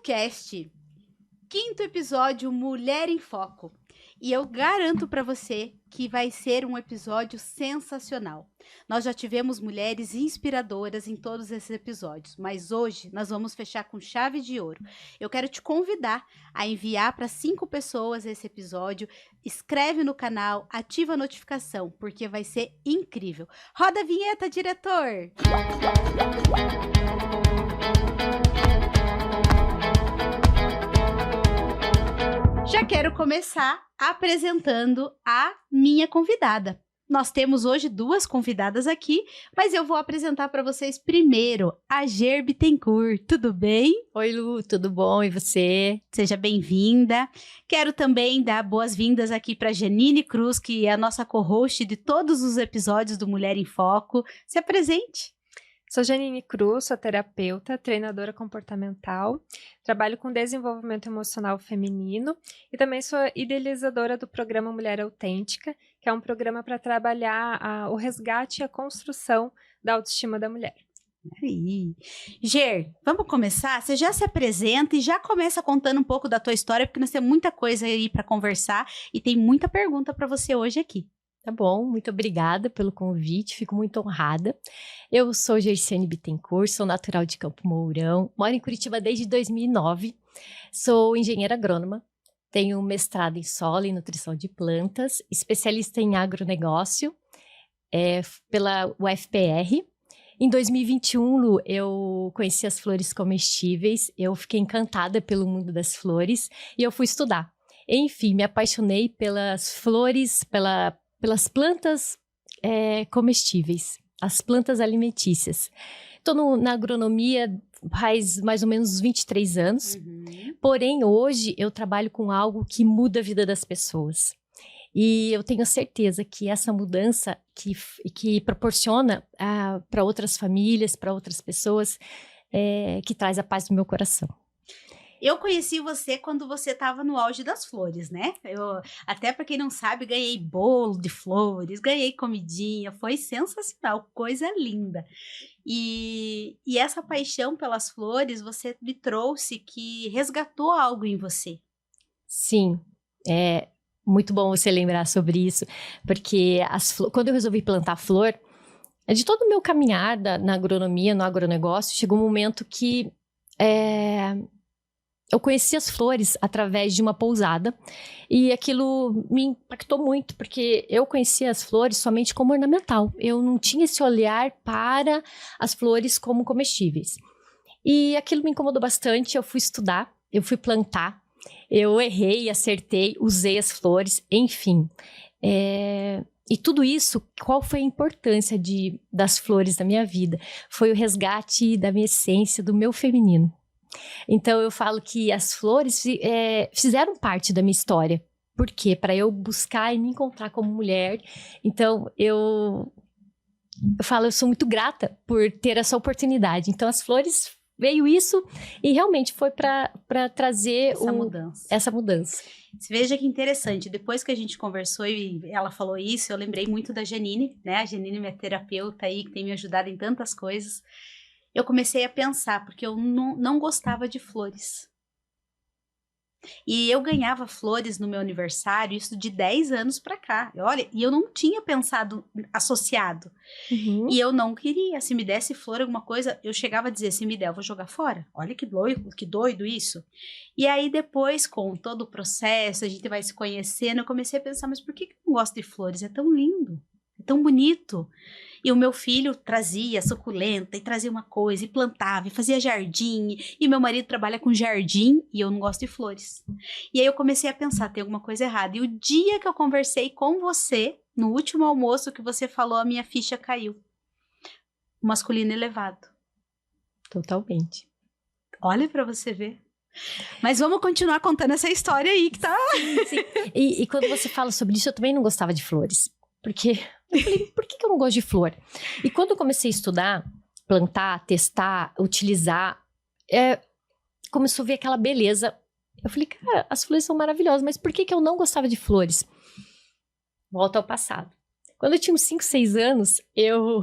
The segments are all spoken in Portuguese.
podcast. Quinto episódio, Mulher em Foco. E eu garanto para você que vai ser um episódio sensacional. Nós já tivemos mulheres inspiradoras em todos esses episódios, mas hoje nós vamos fechar com chave de ouro. Eu quero te convidar a enviar para 5 pessoas esse episódio, inscreve no canal, ativa a notificação, porque vai ser incrível. Roda a vinheta, diretor! Já quero começar apresentando a minha convidada. Nós temos hoje 2 convidadas aqui, mas eu vou apresentar para vocês primeiro a Ger Bittencourt. Tudo bem? Oi, Lu, tudo bom? E você? Seja bem-vinda. Quero também dar boas-vindas aqui para Janine Cruz, que é a nossa co-host de todos os episódios do Mulher em Foco. Se apresente. Sou Janine Cruz, sou terapeuta, treinadora comportamental, trabalho com desenvolvimento emocional feminino e também sou idealizadora do programa Mulher Autêntica, que é um programa para trabalhar o resgate e a construção da autoestima da mulher. Aí. Ger, vamos começar? Você já se apresenta e já começa contando um pouco da tua história, porque nós temos muita coisa aí para conversar e tem muita pergunta para você hoje aqui. Tá bom, muito obrigada pelo convite, fico muito honrada. Eu sou Gerciane Bittencourt, sou natural de Campo Mourão, moro em Curitiba desde 2009, sou engenheira agrônoma, tenho mestrado em solo e nutrição de plantas, especialista em agronegócio pela UFPR. Em 2021, Lu, eu conheci as flores comestíveis, eu fiquei encantada pelo mundo das flores e eu fui estudar. Enfim, me apaixonei pelas flores, pelas plantas comestíveis, as plantas alimentícias. Estou na agronomia faz mais ou menos 23 anos, porém hoje eu trabalho com algo que muda a vida das pessoas. E eu tenho certeza que essa mudança que proporciona para outras famílias, para outras pessoas, que traz a paz do meu coração. Eu conheci você quando você estava no auge das flores, né? Até para quem não sabe, ganhei bolo de flores, ganhei comidinha, foi sensacional, coisa linda. E essa paixão pelas flores, você me trouxe que resgatou algo em você. Sim, é muito bom você lembrar sobre isso, porque quando eu resolvi plantar flor, de todo o meu caminhar na agronomia, no agronegócio, chegou um momento que eu conheci as flores através de uma pousada e aquilo me impactou muito, porque eu conhecia as flores somente como ornamental. Eu não tinha esse olhar para as flores como comestíveis. E aquilo me incomodou bastante, eu fui estudar, eu fui plantar, eu errei, acertei, usei as flores, enfim. E tudo isso, qual foi a importância das flores na minha vida? Foi o resgate da minha essência, do meu feminino. Então eu falo que as flores fizeram parte da minha história. Por quê? Para eu buscar e me encontrar como mulher. Então eu falo, eu sou muito grata por ter essa oportunidade. Então as flores veio isso e realmente foi para trazer essa mudança. Você veja que interessante, depois que a gente conversou e ela falou isso, eu lembrei muito da Janine, né? A Janine, minha terapeuta aí, que tem me ajudado em tantas coisas. Eu comecei a pensar, porque eu não gostava de flores. E eu ganhava flores no meu aniversário, isso de 10 anos pra cá. Olha, e eu não tinha pensado associado. E eu não queria. Se me desse flor, alguma coisa, eu chegava a dizer, se me der, eu vou jogar fora. Olha que doido isso. E aí depois, com todo o processo, a gente vai se conhecendo, eu comecei a pensar, mas por que eu não gosto de flores? É tão lindo, é tão bonito. E o meu filho trazia suculenta e trazia uma coisa e plantava e fazia jardim. E meu marido trabalha com jardim e eu não gosto de flores. E aí eu comecei a pensar, tem alguma coisa errada. E o dia que eu conversei com você, no último almoço que você falou, a minha ficha caiu. O masculino elevado. Totalmente. Olha pra você ver. Mas vamos continuar contando essa história aí que tá... Sim. E quando você fala sobre isso, eu também não gostava de flores. Porque eu falei, por que eu não gosto de flor? E quando eu comecei a estudar, plantar, testar, utilizar, começou a ver aquela beleza. Eu falei, cara, as flores são maravilhosas, mas por que eu não gostava de flores? Volta ao passado. Quando eu tinha uns 5, 6 anos, eu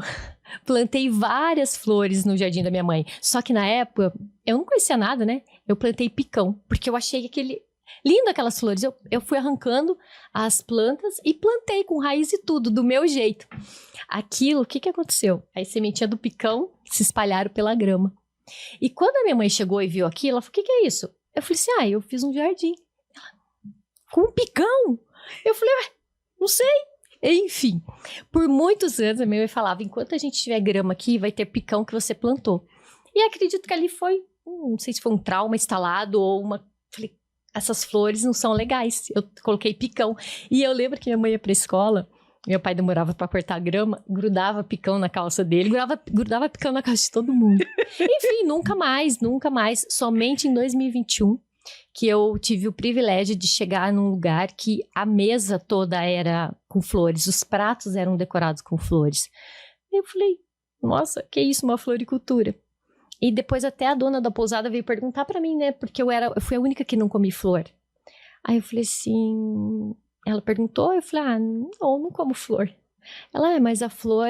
plantei várias flores no jardim da minha mãe. Só que na época, eu não conhecia nada, né? Eu plantei picão, porque eu achei lindo aquelas flores. Eu fui arrancando as plantas e plantei com raiz e tudo, do meu jeito. Aquilo, o que aconteceu? As sementinhas do picão se espalharam pela grama. E quando a minha mãe chegou e viu aquilo, ela falou, o que é isso? Eu falei assim, eu fiz um jardim. Com um picão? Eu falei, não sei. Enfim, por muitos anos a minha mãe falava, enquanto a gente tiver grama aqui, vai ter picão que você plantou. E acredito que ali foi, não sei se foi um trauma instalado ou falei, essas flores não são legais. Eu coloquei picão. E eu lembro que minha mãe ia pra escola, meu pai demorava pra cortar a grama, grudava picão na calça dele, grudava picão na calça de todo mundo. Enfim, nunca mais. Somente em 2021, que eu tive o privilégio de chegar num lugar que a mesa toda era com flores, os pratos eram decorados com flores. E eu falei, nossa, que isso, uma floricultura. E depois até a dona da pousada veio perguntar pra mim, né, porque eu fui a única que não comi flor. Aí eu falei assim, ela perguntou, eu falei, não como flor. Ela, mas a flor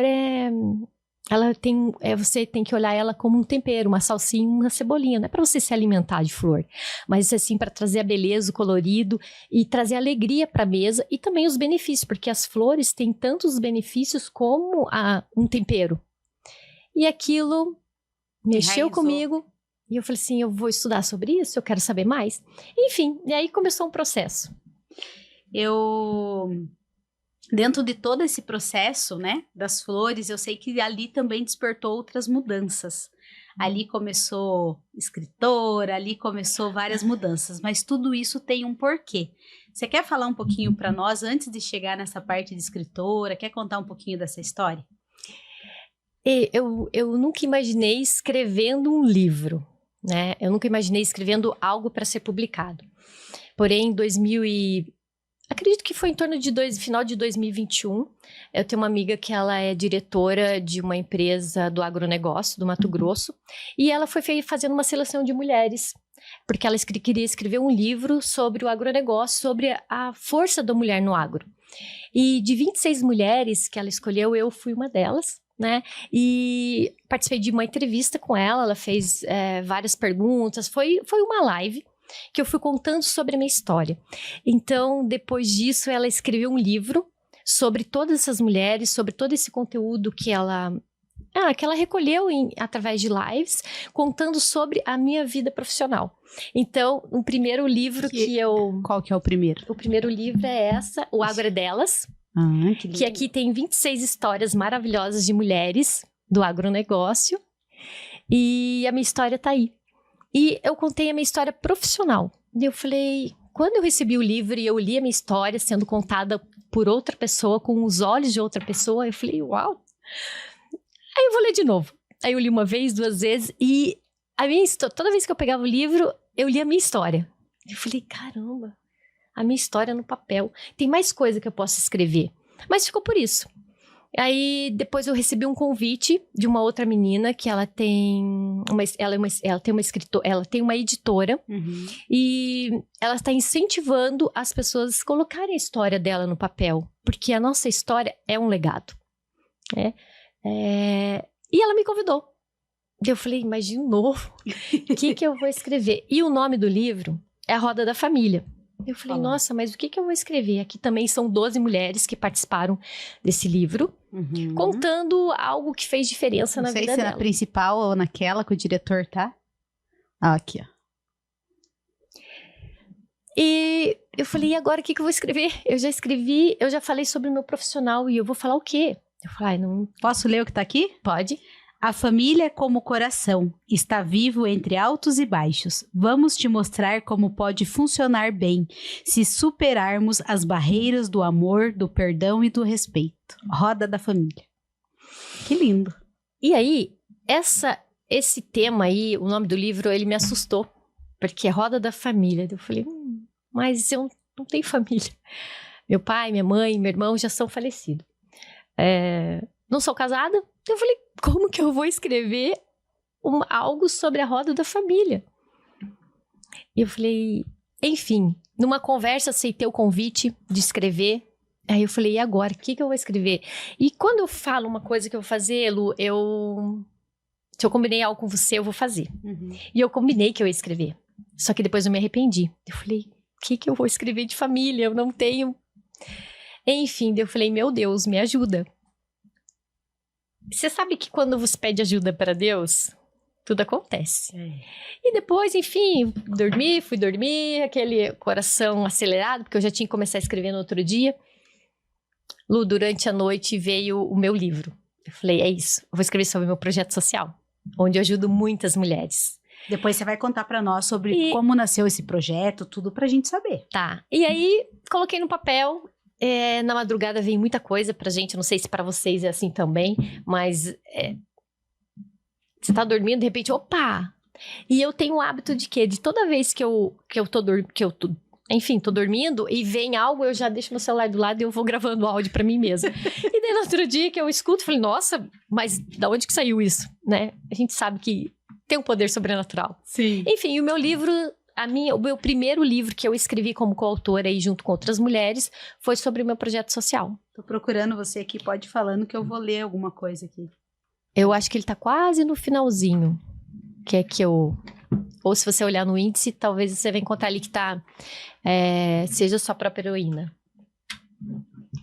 você tem que olhar ela como um tempero, uma salsinha, uma cebolinha. Não é para você se alimentar de flor, mas assim para trazer a beleza, o colorido e trazer alegria para a mesa e também os benefícios, porque as flores têm tantos benefícios como um tempero. E aquilo mexeu comigo e eu falei assim, eu vou estudar sobre isso, eu quero saber mais. Enfim, e aí começou um processo. Dentro de todo esse processo, né, das flores, eu sei que ali também despertou outras mudanças. Ali começou escritora, ali começou várias mudanças, mas tudo isso tem um porquê. Você quer falar um pouquinho para nós antes de chegar nessa parte de escritora? Quer contar um pouquinho dessa história? Eu nunca imaginei escrevendo um livro, né? Eu nunca imaginei escrevendo algo para ser publicado. Porém, acredito que foi em torno de final de 2021. Eu tenho uma amiga que ela é diretora de uma empresa do agronegócio, do Mato Grosso, e ela foi fazendo uma seleção de mulheres, porque ela queria escrever um livro sobre o agronegócio, sobre a força da mulher no agro. E de 26 mulheres que ela escolheu, eu fui uma delas, né? E participei de uma entrevista com ela, ela fez várias perguntas, foi uma live que eu fui contando sobre a minha história. Então, depois disso, ela escreveu um livro sobre todas essas mulheres, sobre todo esse conteúdo que ela recolheu através de lives, contando sobre a minha vida profissional. Então, o primeiro livro Qual que é o primeiro? O primeiro livro é O Agro é Delas, que aqui tem 26 histórias maravilhosas de mulheres do agronegócio, e a minha história tá aí. E eu contei a minha história profissional. E eu falei, quando eu recebi o livro e eu li a minha história sendo contada por outra pessoa, com os olhos de outra pessoa, eu falei, uau! Aí eu vou ler de novo. Aí eu li uma vez, 2 vezes, e toda vez que eu pegava o livro, eu li a minha história. Eu falei, caramba, a minha história no papel. Tem mais coisa que eu posso escrever. Mas ficou por isso. Aí, depois eu recebi um convite de uma outra menina que ela tem uma editora, e ela está incentivando as pessoas a colocarem a história dela no papel, porque a nossa história é um legado, né? E ela me convidou. Eu falei, mas de novo, o que eu vou escrever? E o nome do livro é A Roda da Família. Eu falei, nossa, mas o que eu vou escrever? Aqui também são 12 mulheres que participaram desse livro, contando algo que fez diferença na vida dela. Não sei se é na principal ou naquela que o diretor tá. Aqui, ó. E eu falei, e agora o que eu vou escrever? Eu já escrevi, eu já falei sobre o meu profissional e eu vou falar o quê? Eu falei, não... Posso ler o que tá aqui? Pode. A família como coração, está vivo entre altos e baixos. Vamos te mostrar como pode funcionar bem se superarmos as barreiras do amor, do perdão e do respeito. Roda da família. Que lindo. E aí, esse tema aí, o nome do livro, ele me assustou, porque é Roda da Família. Eu falei, mas eu não tenho família. Meu pai, minha mãe, meu irmão já são falecidos. Não sou casada. Eu falei, como que eu vou escrever algo sobre a roda da família? E eu falei, enfim, numa conversa aceitei o convite de escrever. Aí eu falei, e agora? O que eu vou escrever? E quando eu falo uma coisa que eu vou fazer, Lu, se eu combinei algo com você, eu vou fazer. E eu combinei que eu ia escrever. Só que depois eu me arrependi. Eu falei, o que eu vou escrever de família? Eu não tenho... Enfim, eu falei, meu Deus, me ajuda. Você sabe que quando você pede ajuda para Deus, tudo acontece. E depois, enfim, fui dormir, aquele coração acelerado, porque eu já tinha que começar a escrever no outro dia. Lu, durante a noite veio o meu livro. Eu falei, é isso, eu vou escrever sobre o meu projeto social, onde eu ajudo muitas mulheres. Depois você vai contar pra nós sobre como nasceu esse projeto, tudo pra gente saber. Tá, e aí coloquei no papel, na madrugada veio muita coisa pra gente, eu não sei se pra vocês é assim também, mas você tá dormindo, de repente, opa! E eu tenho o hábito de quê? De toda vez que eu tô dormindo e vem algo, eu já deixo meu celular do lado e eu vou gravando áudio pra mim mesma. E daí no outro dia que eu escuto, falei, nossa, mas da onde que saiu isso, né? A gente sabe que tem um poder sobrenatural. Sim. Enfim, o meu livro, o meu primeiro livro que eu escrevi como coautora e junto com outras mulheres, foi sobre o meu projeto social. Tô procurando você aqui, pode ir falando que eu vou ler alguma coisa aqui. Eu acho que ele tá quase no finalzinho, que é que eu... Ou se você olhar no índice, talvez você vai encontrar ali que tá... seja sua própria heroína.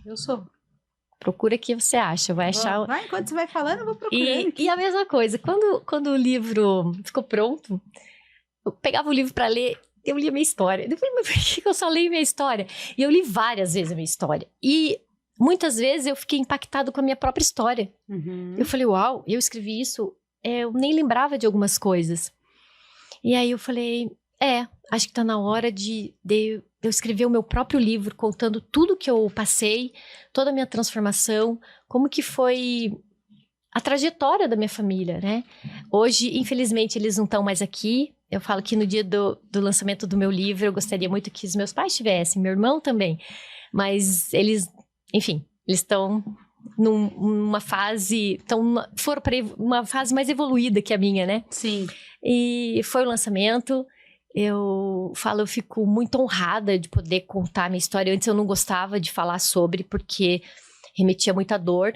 Eu sou. Procura que você acha, vai achar... Vai, enquanto você vai falando, eu vou procurando. E a mesma coisa, quando o livro ficou pronto, eu pegava o livro pra ler, eu lia minha história. Eu falei, mas por que eu só leio minha história? E eu li várias vezes a minha história. E muitas vezes eu fiquei impactado com a minha própria história. Eu falei, uau, eu escrevi isso, eu nem lembrava de algumas coisas. E aí eu falei, acho que tá na hora de eu escrever o meu próprio livro, contando tudo que eu passei, toda a minha transformação, como que foi a trajetória da minha família, né? Hoje, infelizmente, eles não estão mais aqui. Eu falo que no dia do lançamento do meu livro, eu gostaria muito que os meus pais estivessem, meu irmão também. Mas eles, enfim, eles estão numa fase, foram para uma fase mais evoluída que a minha, né? Sim. E foi o lançamento. Eu fico muito honrada de poder contar a minha história. Antes eu não gostava de falar sobre, porque remetia muita dor.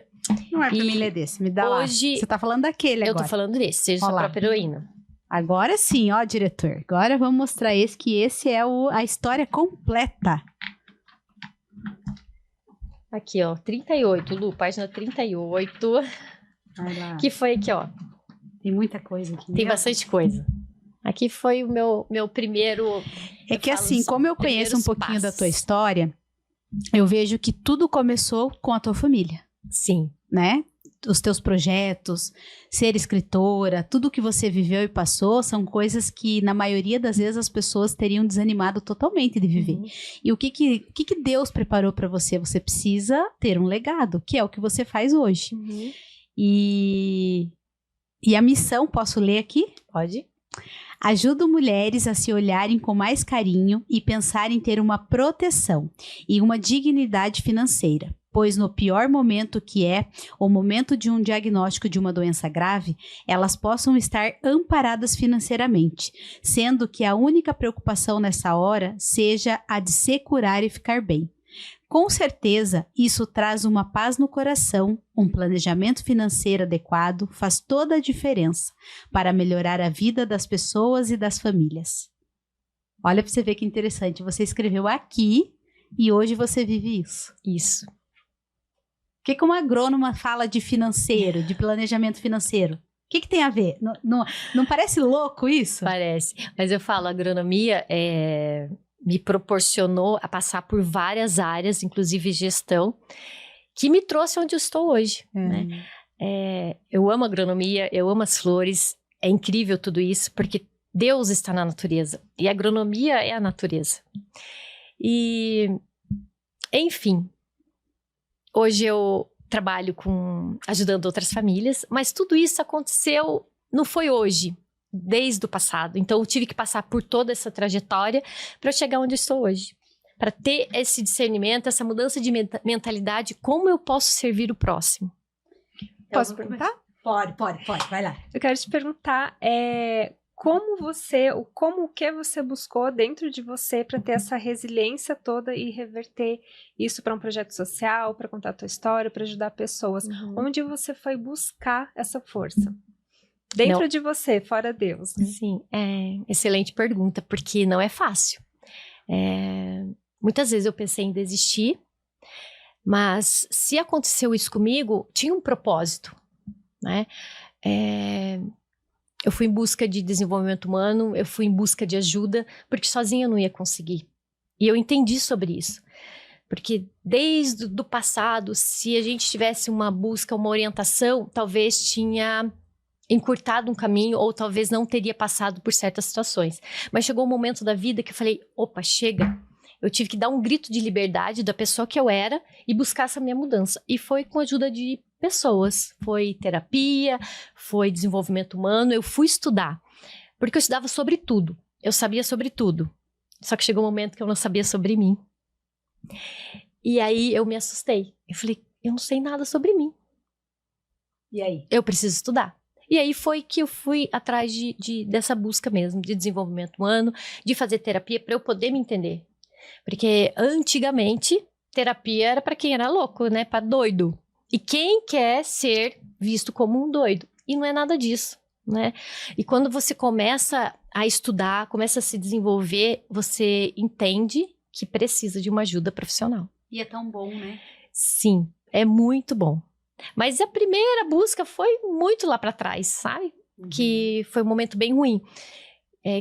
Não é pra mim ler desse, me dá hoje, lá. Você tá falando daquele agora. Eu tô falando desse, seja sua própria heroína. Agora sim, ó, diretor. Agora vamos mostrar que esse é a história completa. Aqui, ó, 38, Lu, página 38. Vai lá. Que foi aqui, ó. Tem muita coisa aqui. Tem bastante coisa. Aqui foi o meu primeiro... É que assim, como eu conheço um pouquinho da tua história, eu vejo que tudo começou com a tua família. Sim. Né? Os teus projetos, ser escritora, tudo que você viveu e passou são coisas que, na maioria das vezes, as pessoas teriam desanimado totalmente de viver. E o que Deus preparou para você? Você precisa ter um legado, que é o que você faz hoje. E a missão, posso ler aqui? Pode. Ajudo mulheres a se olharem com mais carinho e pensar em ter uma proteção e uma dignidade financeira, pois no pior momento que é o momento de um diagnóstico de uma doença grave, elas possam estar amparadas financeiramente, sendo que a única preocupação nessa hora seja a de se curar e ficar bem. Com certeza, isso traz uma paz no coração, um planejamento financeiro adequado faz toda a diferença para melhorar a vida das pessoas e das famílias. Olha para você ver que interessante, você escreveu aqui e hoje você vive isso. Isso. O que uma agrônoma fala de financeiro, de planejamento financeiro? O que tem a ver? Não parece louco isso? Parece, mas eu falo, a agronomia me proporcionou a passar por várias áreas, inclusive gestão, que me trouxe onde eu estou hoje, né? Eu amo agronomia, eu amo as flores, é incrível tudo isso, porque Deus está na natureza, e a agronomia é a natureza. E, enfim, hoje eu trabalho ajudando outras famílias, mas tudo isso aconteceu, não foi hoje, desde o passado. Então eu tive que passar por toda essa trajetória para eu chegar onde eu estou hoje. Para ter esse discernimento, essa mudança de mentalidade, como eu posso servir o próximo. Posso perguntar? Pode, vai lá. Eu quero te perguntar, o que você buscou dentro de você para ter essa resiliência toda e reverter isso para um projeto social, para contar a tua história, para ajudar pessoas. Onde você foi buscar essa força? Dentro de você, fora Deus, né? Sim, excelente pergunta, porque não é fácil. Muitas vezes eu pensei em desistir, mas se aconteceu isso comigo, tinha um propósito, né? Eu fui em busca de desenvolvimento humano, eu fui em busca de ajuda, porque sozinha eu não ia conseguir. E eu entendi sobre isso. Porque desde o passado, se a gente tivesse uma busca, uma orientação, talvez tinha encurtado um caminho ou talvez não teria passado por certas situações. Mas chegou um momento da vida que eu falei, opa, chega. Eu tive que dar um grito de liberdade da pessoa que eu era e buscar essa minha mudança. E foi com a ajuda de pessoas. Foi terapia, foi desenvolvimento humano. Eu fui estudar. Porque eu estudava sobre tudo. Eu sabia sobre tudo. Só que chegou um momento que eu não sabia sobre mim. E aí eu me assustei. Eu falei, eu não sei nada sobre mim. E aí? Eu preciso estudar. E aí foi que eu fui atrás dessa busca mesmo, de desenvolvimento humano, de fazer terapia para eu poder me entender. Porque antigamente, terapia era para quem era louco, né? Para doido. E quem quer ser visto como um doido? E não é nada disso, né? E quando você começa a estudar, começa a se desenvolver, você entende que precisa de uma ajuda profissional. E é tão bom, né? Sim, é muito bom. Mas a primeira busca foi muito lá para trás, sabe? Que foi um momento bem ruim.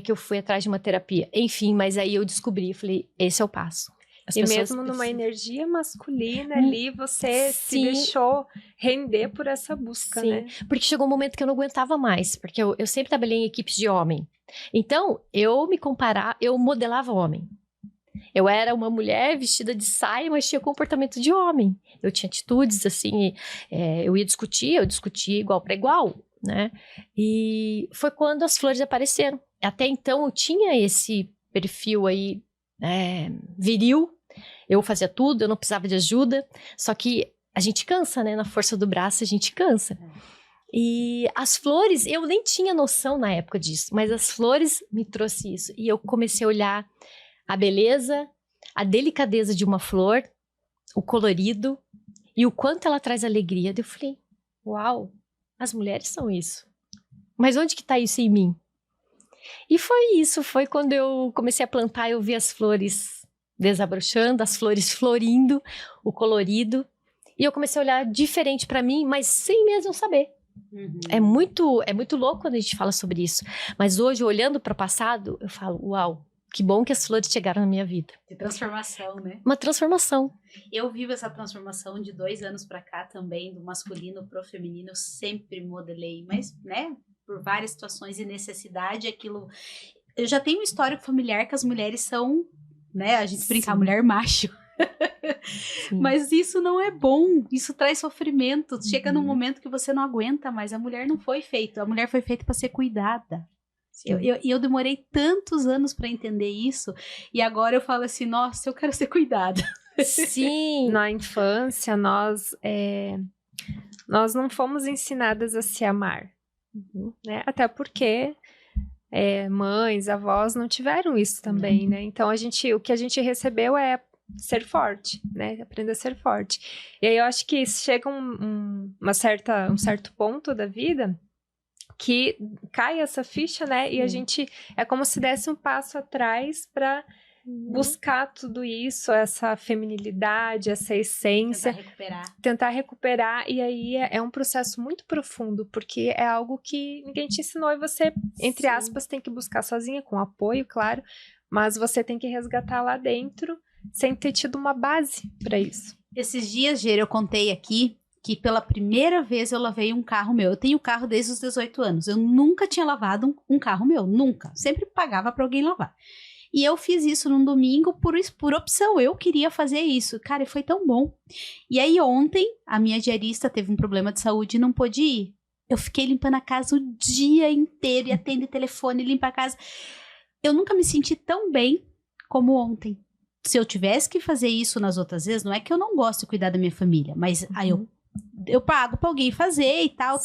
Que eu fui atrás de uma terapia. Enfim, mas aí eu descobri, falei, esse é o passo. E mesmo numa energia masculina ali, você se deixou render por essa busca, né? Porque chegou um momento que eu não aguentava mais. Porque eu sempre trabalhei em equipes de homem. Então, eu modelava homem. Eu era uma mulher vestida de saia, mas tinha comportamento de homem. Eu tinha atitudes, assim, eu discutia igual para igual, né? E foi quando as flores apareceram. Até então, eu tinha esse perfil aí viril. Eu fazia tudo, eu não precisava de ajuda. Só que a gente cansa, né? Na força do braço, a gente cansa. E as flores, eu nem tinha noção na época disso, mas as flores me trouxeram isso. E eu comecei a olhar a beleza, a delicadeza de uma flor, o colorido e o quanto ela traz alegria. Eu falei, uau, as mulheres são isso. Mas onde que tá isso em mim? E foi isso, foi quando eu comecei a plantar, eu vi as flores desabrochando, as flores florindo, o colorido. E eu comecei a olhar diferente para mim, mas sem mesmo saber. É muito louco quando a gente fala sobre isso. Mas hoje, olhando para o passado, eu falo, uau, que bom que as flores chegaram na minha vida. De transformação, né? Uma transformação. Eu vivo essa transformação de 2 anos pra cá também, do masculino pro feminino. Eu sempre modelei, mas, né, por várias situações e necessidade, aquilo... Eu já tenho um histórico familiar que as mulheres são, né, a gente brinca, mulher macho. Mas isso não é bom, isso traz sofrimento. Chega num momento que você não aguenta mais. A mulher não foi feita, a mulher foi feita para ser cuidada. Eu demorei tantos anos para entender isso, e agora eu falo assim, nossa, eu quero ser cuidada. Sim. Na infância, nós não fomos ensinadas a se amar, né? Até porque mães, avós não tiveram isso também, né? Então, o que a gente recebeu é ser forte, né? Aprender a ser forte. E aí eu acho que chega um certo ponto da vida que cai essa ficha, né? E a gente é como se desse um passo atrás para buscar tudo isso, essa feminilidade, essa essência. Tentar recuperar. E aí é um processo muito profundo, porque é algo que ninguém te ensinou e você, entre aspas, tem que buscar sozinha, com apoio, claro, mas você tem que resgatar lá dentro sem ter tido uma base para isso. Esses dias, Gê, eu contei aqui que pela primeira vez eu lavei um carro meu. Eu tenho carro desde os 18 anos. Eu nunca tinha lavado um carro meu, nunca. Sempre pagava para alguém lavar. E eu fiz isso num domingo por opção. Eu queria fazer isso. Cara, e foi tão bom. E aí ontem, a minha diarista teve um problema de saúde e não pôde ir. Eu fiquei limpando a casa o dia inteiro e atende telefone, limpa a casa. Eu nunca me senti tão bem como ontem. Se eu tivesse que fazer isso nas outras vezes, não é que eu não gosto de cuidar da minha família, mas aí eu pago pra alguém fazer e tal.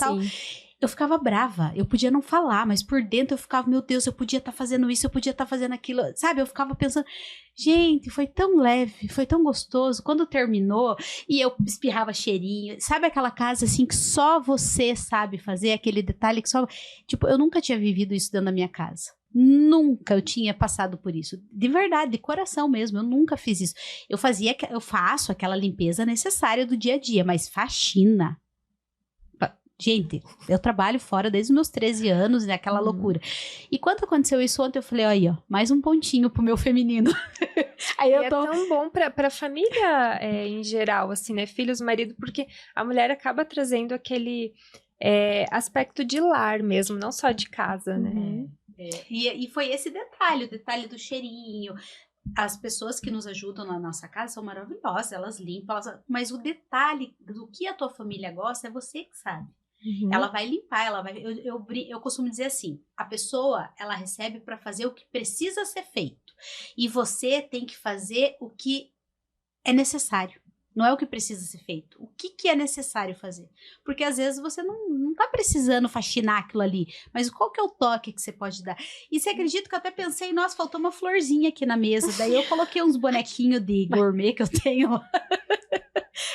eu ficava brava, eu podia não falar, mas por dentro eu ficava, meu Deus, eu podia estar fazendo isso, eu podia estar fazendo aquilo, sabe? Eu ficava pensando, gente, foi tão leve, foi tão gostoso, quando terminou, e eu espirrava cheirinho, sabe aquela casa assim que só você sabe fazer, aquele detalhe que só, tipo, eu nunca tinha vivido isso dentro da minha casa. Nunca eu tinha passado por isso, de verdade, de coração mesmo, eu nunca fiz isso. Eu faço aquela limpeza necessária do dia a dia, mas faxina, gente, eu trabalho fora desde os meus 13 anos, né? Aquela loucura. E quando aconteceu isso ontem, eu falei, ó, mais um pontinho pro meu feminino. Aí é tão bom pra família em geral, assim, né? Filhos, marido, porque a mulher acaba trazendo aquele aspecto de lar mesmo, não só de casa, né? E foi esse detalhe, o detalhe do cheirinho. As pessoas que nos ajudam na nossa casa são maravilhosas, elas limpam, mas o detalhe do que a tua família gosta é você que sabe. Uhum. Ela vai limpar, ela vai... Eu costumo dizer assim, a pessoa, ela recebe para fazer o que precisa ser feito. E você tem que fazer o que é necessário. Não é o que precisa ser feito. O que é necessário fazer? Porque às vezes você não tá precisando faxinar aquilo ali. Mas qual que é o toque que você pode dar? E você acredita que eu até pensei, nossa, faltou uma florzinha aqui na mesa. Daí eu coloquei uns bonequinhos de gourmet que eu tenho.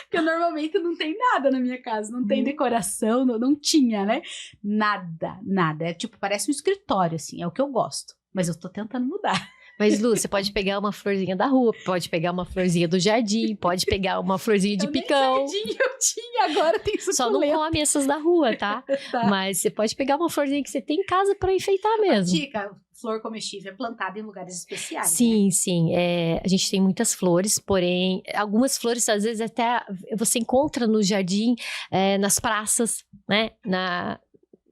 Porque normalmente não tem nada na minha casa. Não tem decoração, não tinha, né? Nada. É tipo, parece um escritório, assim. É o que eu gosto. Mas eu tô tentando mudar. Mas, Lu, você pode pegar uma florzinha da rua, pode pegar uma florzinha do jardim, pode pegar uma florzinha de picão. Nem jardim eu tinha, agora tem suculenta. Só não come essas da rua, tá? Tá. Mas você pode pegar uma florzinha que você tem em casa pra enfeitar mesmo. Dica, flor comestível é plantada em lugares especiais, sim, né? Sim. A gente tem muitas flores, porém, algumas flores, às vezes, até você encontra no jardim, nas praças, né?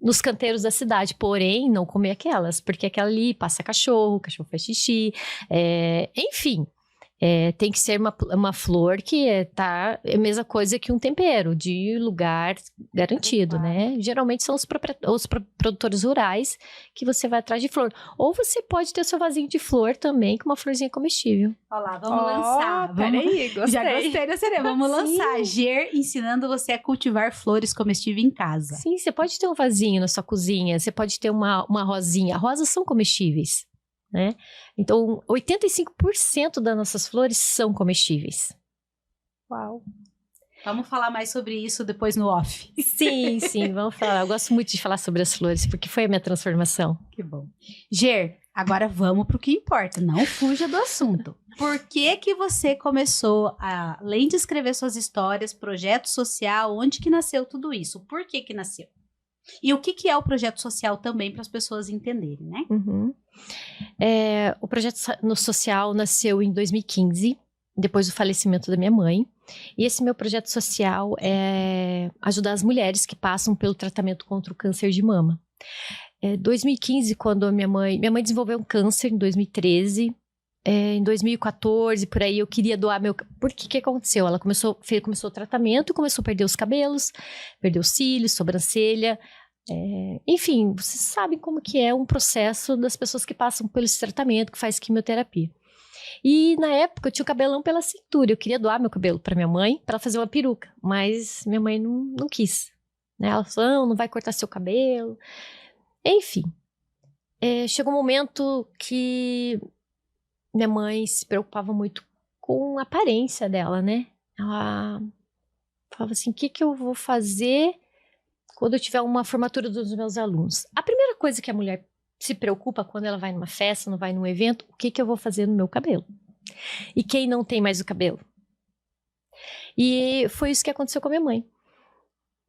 Nos canteiros da cidade, porém, não comer aquelas, porque aquela ali passa cachorro faz xixi, enfim, tem que ser uma flor que é a mesma coisa que um tempero, de lugar garantido, né? Geralmente são os produtores rurais que você vai atrás de flor. Ou você pode ter o seu vasinho de flor também, com uma florzinha comestível. Olha lá, vamos lançar. Peraí, gostei. Já gostei dessa ideia. Vamos lançar. Ger ensinando você a cultivar flores comestíveis em casa. Sim, você pode ter um vasinho na sua cozinha, você pode ter uma rosinha. Rosas são comestíveis, né? Então, 85% das nossas flores são comestíveis. Uau! Vamos falar mais sobre isso depois no off. Sim, vamos falar. Eu gosto muito de falar sobre as flores, porque foi a minha transformação. Que bom. Ger, agora vamos pro que importa. Não fuja do assunto. Por que você começou, além de escrever suas histórias, projeto social, onde que nasceu tudo isso? Por que nasceu? E o que é o projeto social também, para as pessoas entenderem, né? Uhum. O projeto social nasceu em 2015, depois do falecimento da minha mãe. E esse meu projeto social é ajudar as mulheres que passam pelo tratamento contra o câncer de mama. Em 2015, quando minha mãe desenvolveu um câncer em 2013, em 2014, por aí, eu queria doar meu... Por que aconteceu? Ela começou o tratamento, começou a perder os cabelos, perdeu os cílios, sobrancelha. Enfim, vocês sabem como que é um processo das pessoas que passam pelo esse tratamento, que faz quimioterapia. E na época eu tinha o cabelão pela cintura, eu queria doar meu cabelo para minha mãe, para ela fazer uma peruca, mas minha mãe não quis, né? Ela falou, não vai cortar seu cabelo. Enfim, chegou um momento que minha mãe se preocupava muito com a aparência dela, né? Ela falava assim, o que eu vou fazer quando eu tiver uma formatura dos meus alunos? A primeira coisa que a mulher se preocupa quando ela vai numa festa, não vai num evento, o que eu vou fazer no meu cabelo? E quem não tem mais o cabelo? E foi isso que aconteceu com a minha mãe.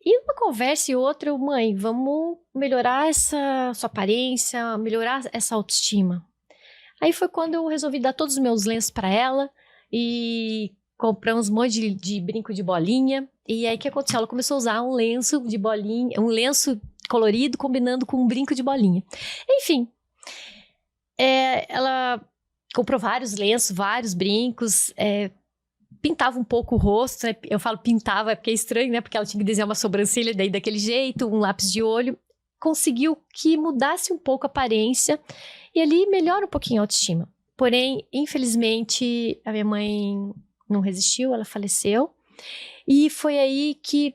E uma conversa e outra, mãe, vamos melhorar essa sua aparência, melhorar essa autoestima. Aí foi quando eu resolvi dar todos os meus lenços para ela e compramos um monte de brinco de bolinha. E aí o que aconteceu? Ela começou a usar um lenço de bolinha, um lenço colorido combinando com um brinco de bolinha. Enfim, ela comprou vários lenços, vários brincos, pintava um pouco o rosto, né? Eu falo pintava, porque é estranho, né? Porque ela tinha que desenhar uma sobrancelha daí daquele jeito, um lápis de olho. Conseguiu que mudasse um pouco a aparência e ali melhora um pouquinho a autoestima. Porém, infelizmente, a minha mãe não resistiu, ela faleceu. E foi aí que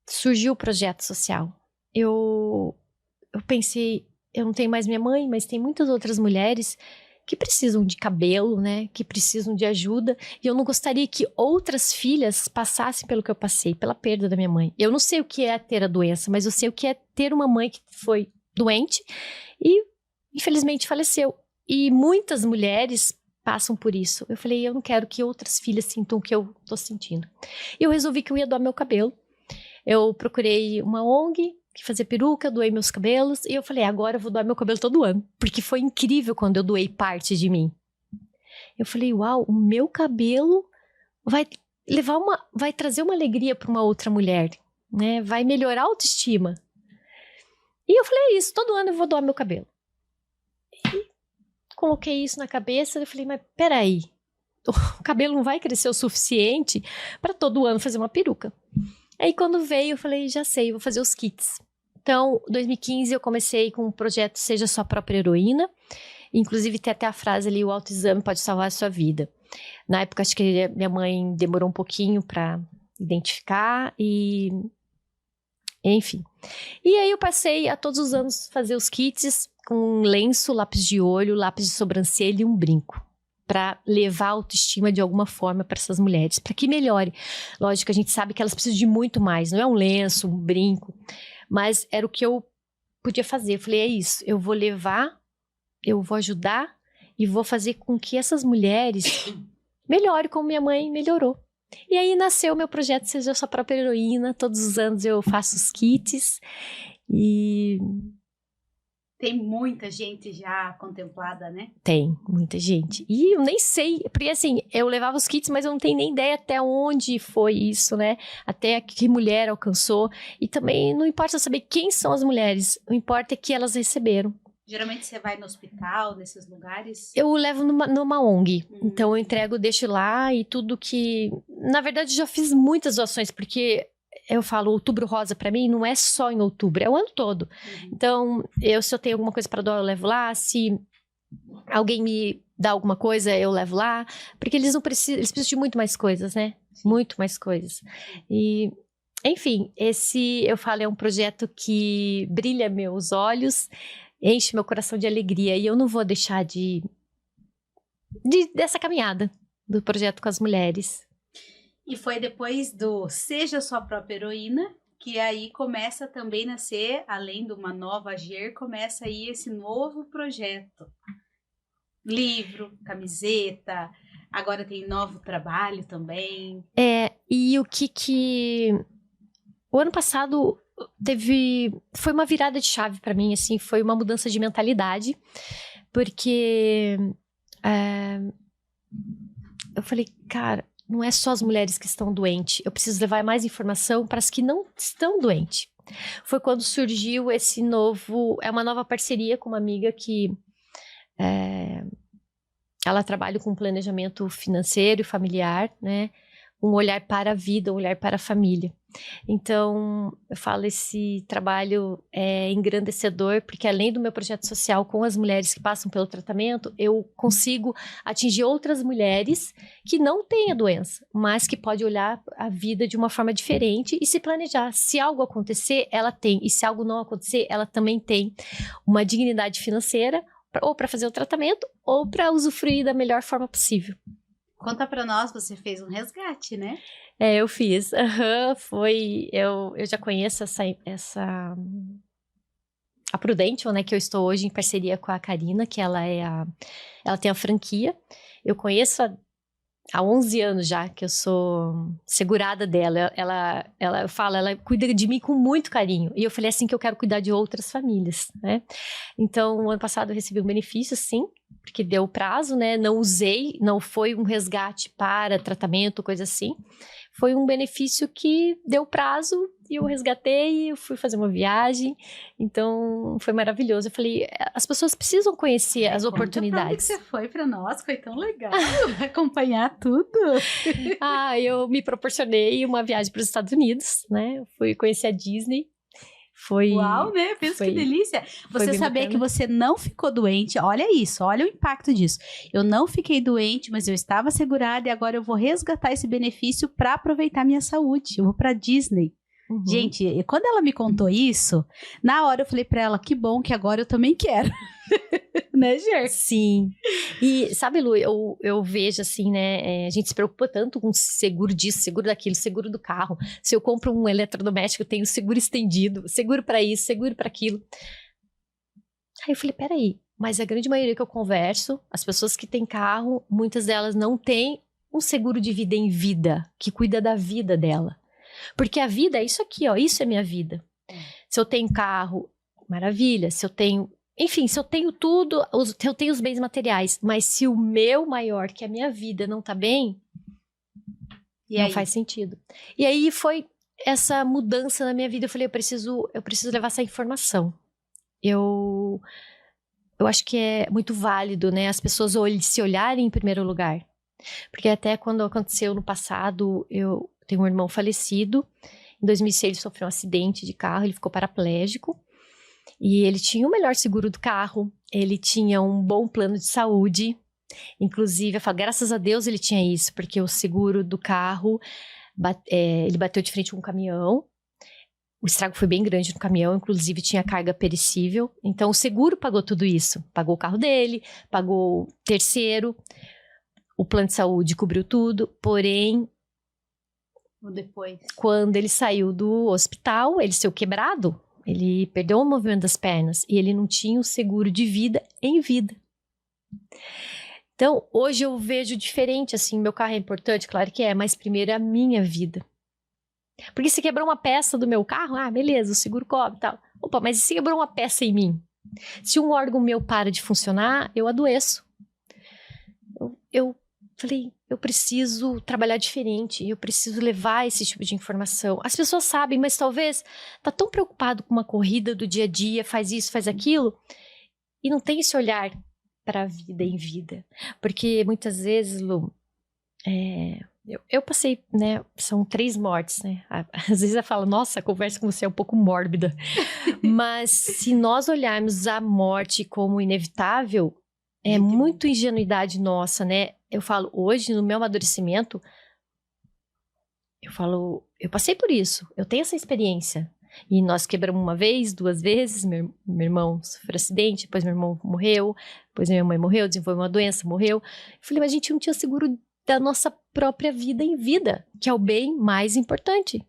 surgiu o projeto social. eu pensei, eu não tenho mais minha mãe, mas tem muitas outras mulheres que precisam de cabelo, né? Que precisam de ajuda. E eu não gostaria que outras filhas passassem pelo que eu passei, pela perda da minha mãe. Eu não sei o que é ter a doença, mas eu sei o que é ter uma mãe que foi doente e, infelizmente, faleceu. E muitas mulheres passam por isso. Eu falei, eu não quero que outras filhas sintam o que eu tô sentindo. E eu resolvi que eu ia doar meu cabelo. Eu procurei uma ONG que fazia peruca, doei meus cabelos, e eu falei, agora eu vou doar meu cabelo todo ano, porque foi incrível quando eu doei parte de mim. Eu falei, uau, o meu cabelo vai trazer uma alegria para uma outra mulher, né? Vai melhorar a autoestima. E eu falei, é isso, todo ano eu vou doar meu cabelo. E coloquei isso na cabeça, eu falei, mas peraí, o cabelo não vai crescer o suficiente para todo ano fazer uma peruca. Aí quando veio, eu falei, já sei, vou fazer os kits. Então, em 2015, eu comecei com o projeto Seja Sua Própria Heroína. Inclusive, tem até a frase ali, o autoexame pode salvar a sua vida. Na época, acho que minha mãe demorou um pouquinho para identificar e... Enfim. E aí, eu passei a todos os anos fazer os kits com lenço, lápis de olho, lápis de sobrancelha e um brinco, para levar a autoestima de alguma forma para essas mulheres, para que melhore. Lógico, a gente sabe que elas precisam de muito mais, não é um lenço, um brinco, mas era o que eu podia fazer. Eu falei, é isso, eu vou levar, eu vou ajudar e vou fazer com que essas mulheres melhorem como minha mãe melhorou. E aí nasceu o meu projeto Seja Sua Própria Heroína. Todos os anos eu faço os kits e... Tem muita gente já contemplada, né? Tem, muita gente. E eu nem sei, porque assim, eu levava os kits, mas eu não tenho nem ideia até onde foi isso, né? Até que mulher alcançou. E também não importa saber quem são as mulheres, o importa é que elas receberam. Geralmente você vai no hospital, nesses lugares? Eu levo numa ONG, então eu entrego, deixo lá e tudo que... Na verdade, já fiz muitas doações, porque... Eu falo, Outubro Rosa pra mim não é só em outubro, é o ano todo. Então, se eu tenho alguma coisa pra doar, eu levo lá. Se alguém me dá alguma coisa, eu levo lá. Porque eles precisam de muito mais coisas, né? Muito mais coisas. E, enfim, eu falo, é um projeto que brilha meus olhos, enche meu coração de alegria. E eu não vou deixar dessa caminhada do projeto com as mulheres. E foi depois do Seja Sua Própria Heroína que aí começa também a nascer, além de uma nova Agir, começa aí esse novo projeto. Livro, camiseta, agora tem novo trabalho também. E o que... O ano passado foi uma virada de chave pra mim, assim, foi uma mudança de mentalidade, porque eu falei, cara, não é só as mulheres que estão doentes, eu preciso levar mais informação para as que não estão doentes. Foi quando surgiu uma nova parceria com uma amiga que ela trabalha com planejamento financeiro e familiar, né? Um olhar para a vida, um olhar para a família. Então, eu falo, esse trabalho é engrandecedor, porque além do meu projeto social com as mulheres que passam pelo tratamento, eu consigo atingir outras mulheres que não têm a doença, mas que podem olhar a vida de uma forma diferente e se planejar. Se algo acontecer, ela tem, e se algo não acontecer, ela também tem uma dignidade financeira, ou para fazer o tratamento, ou para usufruir da melhor forma possível. Conta pra nós, você fez um resgate, né? Eu fiz. Eu já conheço a Prudential, né, que eu estou hoje em parceria com a Karina, que ela tem a franquia. Eu conheço há 11 anos já, que eu sou segurada dela. Ela cuida de mim com muito carinho. E eu falei assim que eu quero cuidar de outras famílias, né? Então, ano passado eu recebi um benefício, sim, porque deu prazo, né? Não usei, não foi um resgate para tratamento, coisa assim. Foi um benefício que deu prazo e eu resgatei, eu fui fazer uma viagem. Então, foi maravilhoso. Eu falei, as pessoas precisam conhecer as oportunidades. Conta pra onde que você foi pra nós, foi tão legal acompanhar tudo. Eu me proporcionei uma viagem para os Estados Unidos, né? Eu fui conhecer a Disney. Uau, né? Pensa que delícia. Você saber que você não ficou doente, olha isso, olha o impacto disso. Eu não fiquei doente, mas eu estava segurada e agora eu vou resgatar esse benefício para aproveitar minha saúde. Eu vou para Disney. Gente, quando ela me contou isso, na hora eu falei pra ela, que bom que agora eu também quero. Né, Ger? Sim. E sabe, Lu, eu vejo assim, né, a gente se preocupa tanto com seguro disso, seguro daquilo, seguro do carro. Se eu compro um eletrodoméstico, eu tenho seguro estendido, seguro pra isso, seguro pra aquilo. Aí eu falei, peraí, mas a grande maioria que eu converso, as pessoas que têm carro, muitas delas não têm um seguro de vida em vida, que cuida da vida dela. Porque a vida é isso aqui, ó, isso é minha vida. Se eu tenho carro, maravilha. Se eu tenho, enfim, se eu tenho tudo, eu tenho os bens materiais. Mas se o meu maior, que é a minha vida, não tá bem, não faz sentido. E aí foi essa mudança na minha vida. Eu falei, eu preciso levar essa informação. Eu acho que é muito válido, né, as pessoas se olharem em primeiro lugar. Porque até quando aconteceu no passado, eu tenho um irmão falecido. Em 2006 ele sofreu um acidente de carro, ele ficou paraplégico. E ele tinha o melhor seguro do carro, ele tinha um bom plano de saúde. Inclusive, eu falo, graças a Deus ele tinha isso, porque o seguro do carro, ele bateu de frente com um caminhão. O estrago foi bem grande no caminhão, inclusive tinha carga perecível. Então o seguro pagou tudo isso. Pagou o carro dele, pagou o terceiro. O plano de saúde cobriu tudo, porém, depois, quando ele saiu do hospital, ele saiu quebrado, ele perdeu o movimento das pernas e ele não tinha o seguro de vida em vida. Então, hoje eu vejo diferente, assim, meu carro é importante, claro que é, mas primeiro é a minha vida. Porque se quebrou uma peça do meu carro, beleza, o seguro cobre e tal. Opa, mas e se quebrou uma peça em mim? Se um órgão meu para de funcionar, eu adoeço. Eu falei, eu preciso trabalhar diferente, eu preciso levar esse tipo de informação. As pessoas sabem, mas talvez tá tão preocupado com uma corrida do dia a dia, faz isso, faz aquilo, e não tem esse olhar para a vida em vida. Porque muitas vezes, Lu, eu passei, né, são 3 mortes, né? Às vezes eu falo, nossa, a conversa com você é um pouco mórbida. Mas se nós olharmos a morte como inevitável, é muito ingenuidade nossa, né? Eu falo, hoje, no meu amadurecimento, eu passei por isso, eu tenho essa experiência. E nós quebramos 1 vez, 2 vezes, meu irmão sofreu acidente, depois meu irmão morreu, depois minha mãe morreu, desenvolveu uma doença, morreu. Eu falei, mas a gente não tinha seguro da nossa própria vida em vida, que é o bem mais importante.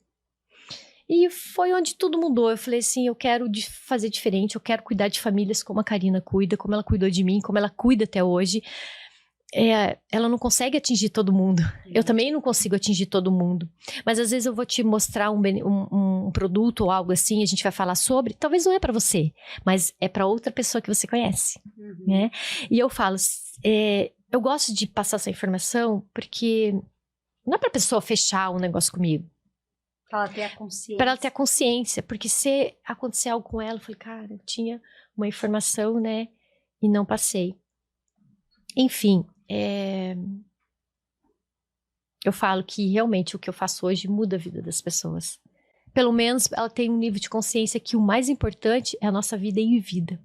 E foi onde tudo mudou. Eu falei assim, eu quero fazer diferente, eu quero cuidar de famílias como a Karina cuida, como ela cuidou de mim, como ela cuida até hoje. Ela não consegue atingir todo mundo. Eu também não consigo atingir todo mundo. Mas às vezes eu vou te mostrar um produto ou algo assim, a gente vai falar sobre, talvez não é para você, mas é para outra pessoa que você conhece. Né? E eu falo, eu gosto de passar essa informação porque não é pra pessoa fechar um negócio comigo. Pra ela ter a consciência. Pra ela ter a consciência, porque se acontecer algo com ela, eu falei, cara, eu tinha uma informação, né, e não passei. Enfim, eu falo que realmente o que eu faço hoje muda a vida das pessoas. Pelo menos ela tem um nível de consciência que o mais importante é a nossa vida em vida.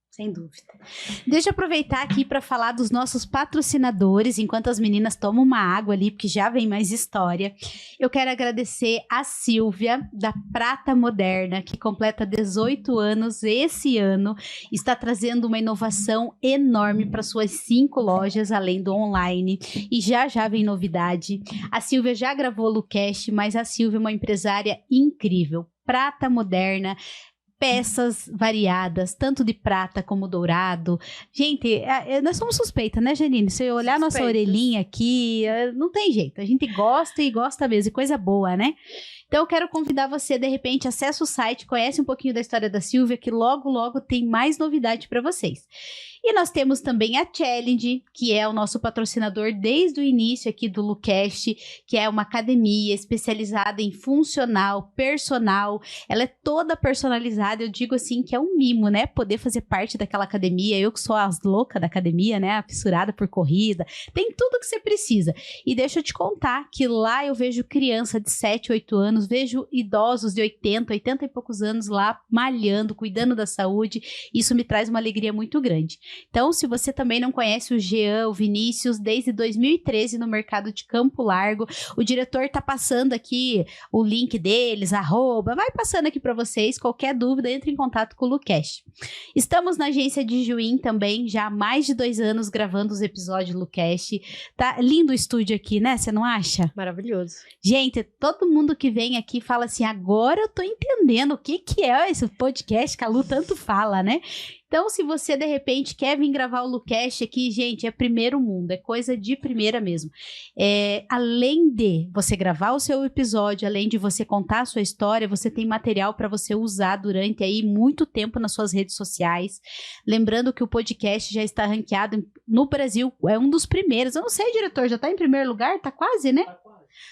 Sem dúvida. Deixa eu aproveitar aqui para falar dos nossos patrocinadores, enquanto as meninas tomam uma água ali, porque já vem mais história. Eu quero agradecer a Silvia, da Prata Moderna, que completa 18 anos esse ano, está trazendo uma inovação enorme para suas 5 lojas, além do online, e já vem novidade. A Silvia já gravou o Lucast, mas a Silvia é uma empresária incrível. Prata Moderna, peças variadas, tanto de prata como dourado. Gente, nós somos suspeitas, né, Janine? Se eu olhar nossa orelhinha aqui, não tem jeito. A gente gosta e gosta mesmo, e coisa boa, né? Então eu quero convidar você, de repente, acessa o site, conhece um pouquinho da história da Silvia, que logo, logo tem mais novidade para vocês. E nós temos também a Challenge, que é o nosso patrocinador desde o início aqui do Lucast, que é uma academia especializada em funcional, personal. Ela é toda personalizada, eu digo assim que é um mimo, né? Poder fazer parte daquela academia. Eu que sou as loucas da academia, né? A fissurada por corrida. Tem tudo que você precisa. E deixa eu te contar que lá eu vejo criança de 7, 8 anos, vejo idosos de 80 e poucos anos lá malhando, cuidando da saúde. Isso me traz uma alegria muito grande. Então, se você também não conhece o Jean, o Vinícius, desde 2013 no mercado de Campo Largo, o diretor tá passando aqui o link deles, @ vai passando aqui para vocês. Qualquer dúvida, entre em contato com o Lucast. Estamos na agência de Juín também, já há mais de 2 anos gravando os episódios do Lucast. Tá lindo o estúdio aqui, né? Você não acha? Maravilhoso. Gente, todo mundo que vem aqui fala assim, agora eu tô entendendo o que é esse podcast que a Lu tanto fala, né? Então, se você, de repente, quer vir gravar o Lucast aqui, gente, é primeiro mundo, é coisa de primeira mesmo. Além de você gravar o seu episódio, além de você contar a sua história, você tem material para você usar durante aí muito tempo nas suas redes sociais. Lembrando que o podcast já está ranqueado no Brasil, é um dos primeiros. Eu não sei, diretor, já tá em primeiro lugar? Tá quase, né?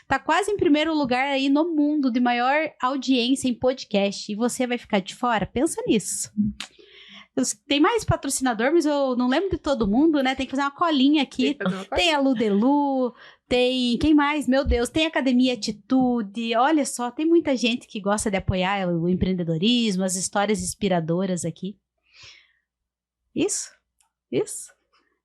Tá quase em primeiro lugar aí no mundo de maior audiência em podcast. E você vai ficar de fora? Pensa nisso. Tem mais patrocinador, mas eu não lembro de todo mundo, né? Tem que fazer uma colinha aqui. Tem a Ludelu, tem... Quem mais? Meu Deus, tem a Academia Atitude. Olha só, tem muita gente que gosta de apoiar o empreendedorismo, as histórias inspiradoras aqui. Isso.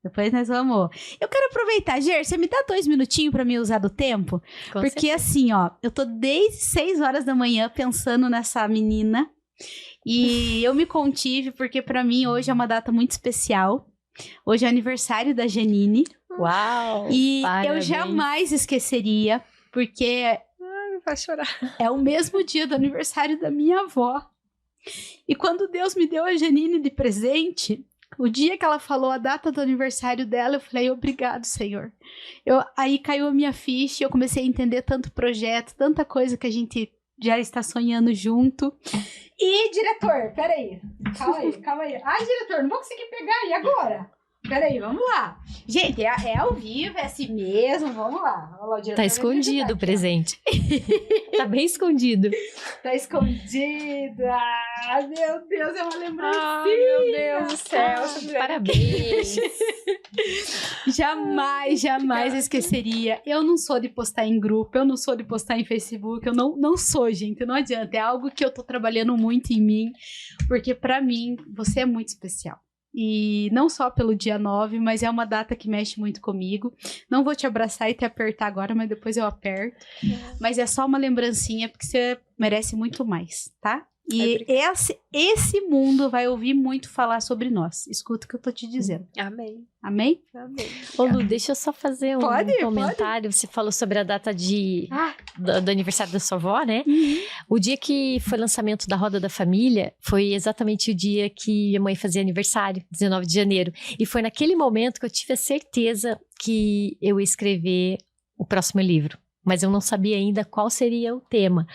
Depois nós vamos... Eu quero aproveitar, Ger, você me dá 2 minutinhos pra me usar do tempo? Com Porque certeza. assim, ó, eu tô desde 6 horas da manhã pensando nessa menina... E eu me contive porque pra mim hoje é uma data muito especial. Hoje é aniversário da Janine. Uau! E parabéns. eu jamais esqueceria, porque Ai, vai chorar. é o mesmo dia do aniversário da minha avó. E quando Deus me deu a Janine de presente, o dia que ela falou a data do aniversário dela, eu falei, obrigado, Senhor. Aí caiu a minha ficha e eu comecei a entender tanto projeto, tanta coisa que a gente já está sonhando junto. E, diretor, peraí. Calma aí. Ai, diretor, não vou conseguir pegar. E agora? Peraí, vamos lá. Gente, é ao vivo, é assim mesmo. Vamos lá. Olha lá, o diretor Tá vai escondido ajudar o presente. Tá bem escondido. Tá escondido. Ah, meu Deus, é uma lembrancinha. Ai, meu Deus do céu. Parabéns. Jamais esqueceria. Eu não sou de postar em grupo, eu não sou de postar em Facebook, eu não sou, gente, não adianta. É algo que eu tô trabalhando muito em mim, porque pra mim, você é muito especial. E não só pelo dia 9, mas é uma data que mexe muito comigo. Não vou te abraçar e te apertar agora, mas depois eu aperto. Mas é só uma lembrancinha, porque você merece muito mais, tá? E esse mundo vai ouvir muito falar sobre nós. Escuta o que eu tô te dizendo. Amém. Amém? Ô, Lu, deixa eu só fazer um comentário. Você falou sobre a data do aniversário da sua avó, né? Uhum. O dia que foi o lançamento da Roda da Família foi exatamente o dia que minha mãe fazia aniversário, 19 de janeiro. E foi naquele momento que eu tive a certeza que eu ia escrever o próximo livro. Mas eu não sabia ainda qual seria o tema.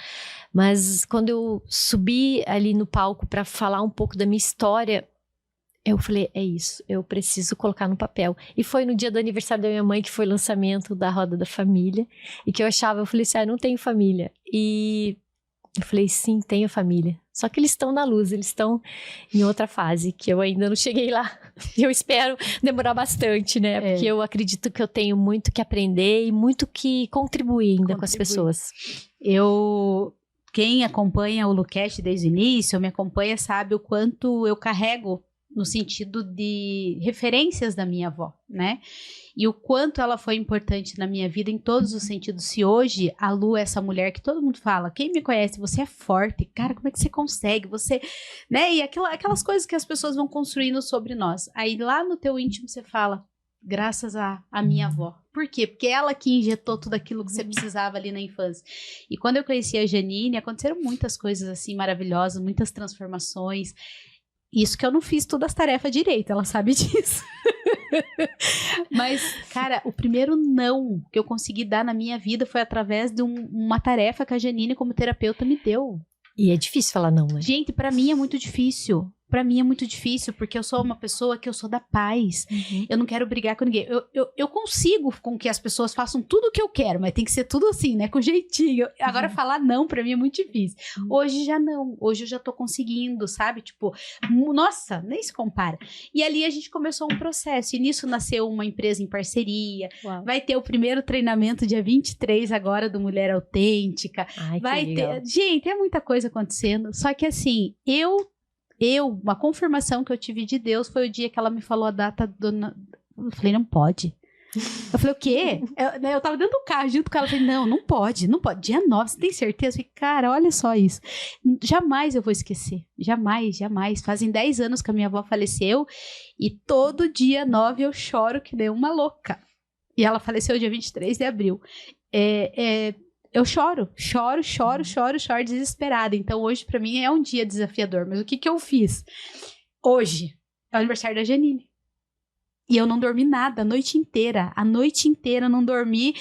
Mas quando eu subi ali no palco para falar um pouco da minha história, eu falei, é isso, eu preciso colocar no papel. E foi no dia do aniversário da minha mãe que foi o lançamento da Roda da Família. E que eu falei assim, eu não tenho família. E eu falei, sim, tenho família. Só que eles estão na luz, eles estão em outra fase, que eu ainda não cheguei lá. Eu espero demorar bastante, né? Porque eu acredito que eu tenho muito que aprender e muito que contribuir ainda com as pessoas. Quem acompanha o Lucast desde o início, me acompanha, sabe o quanto eu carrego no sentido de referências da minha avó, né? E o quanto ela foi importante na minha vida em todos os sentidos. Se hoje a Lu é essa mulher que todo mundo fala, quem me conhece, você é forte, cara, como é que você consegue? Você, né? E aquelas coisas que as pessoas vão construindo sobre nós. Aí lá no teu íntimo você fala, graças à minha avó. Por quê? Porque ela que injetou tudo aquilo que você precisava ali na infância. E quando eu conheci a Janine, aconteceram muitas coisas assim maravilhosas, muitas transformações. Isso que eu não fiz todas as tarefas direito, ela sabe disso. Mas, cara, o primeiro não que eu consegui dar na minha vida foi através de uma tarefa que a Janine, como terapeuta, me deu. E é difícil falar não, né? Gente, pra mim é muito difícil. Pra mim é muito difícil, porque eu sou uma pessoa que eu sou da paz. Uhum. Eu não quero brigar com ninguém. Eu consigo com que as pessoas façam tudo o que eu quero, mas tem que ser tudo assim, né? Com jeitinho. Agora, falar não pra mim é muito difícil. Hoje já não. Hoje eu já tô conseguindo, sabe? Tipo, nossa, nem se compara. E ali a gente começou um processo. E nisso nasceu uma empresa em parceria. Uau. Vai ter o primeiro treinamento dia 23 agora do Mulher Autêntica. Ai, Vai que ter... legal. Gente, é muita coisa acontecendo. Só que assim, eu uma confirmação que eu tive de Deus foi o dia que ela me falou a data eu falei, não pode. Eu falei, o quê? Eu tava dentro do carro junto com ela. Eu falei, não pode. Dia 9, você tem certeza? Eu falei, cara, olha só isso. Jamais eu vou esquecer. Jamais. Fazem 10 anos que a minha avó faleceu e todo dia 9 eu choro que nem uma louca. E ela faleceu dia 23 de abril. Eu choro desesperada. Então hoje pra mim é um dia desafiador. Mas o que eu fiz? Hoje é o aniversário da Janine. E eu não dormi nada a noite inteira eu não dormi,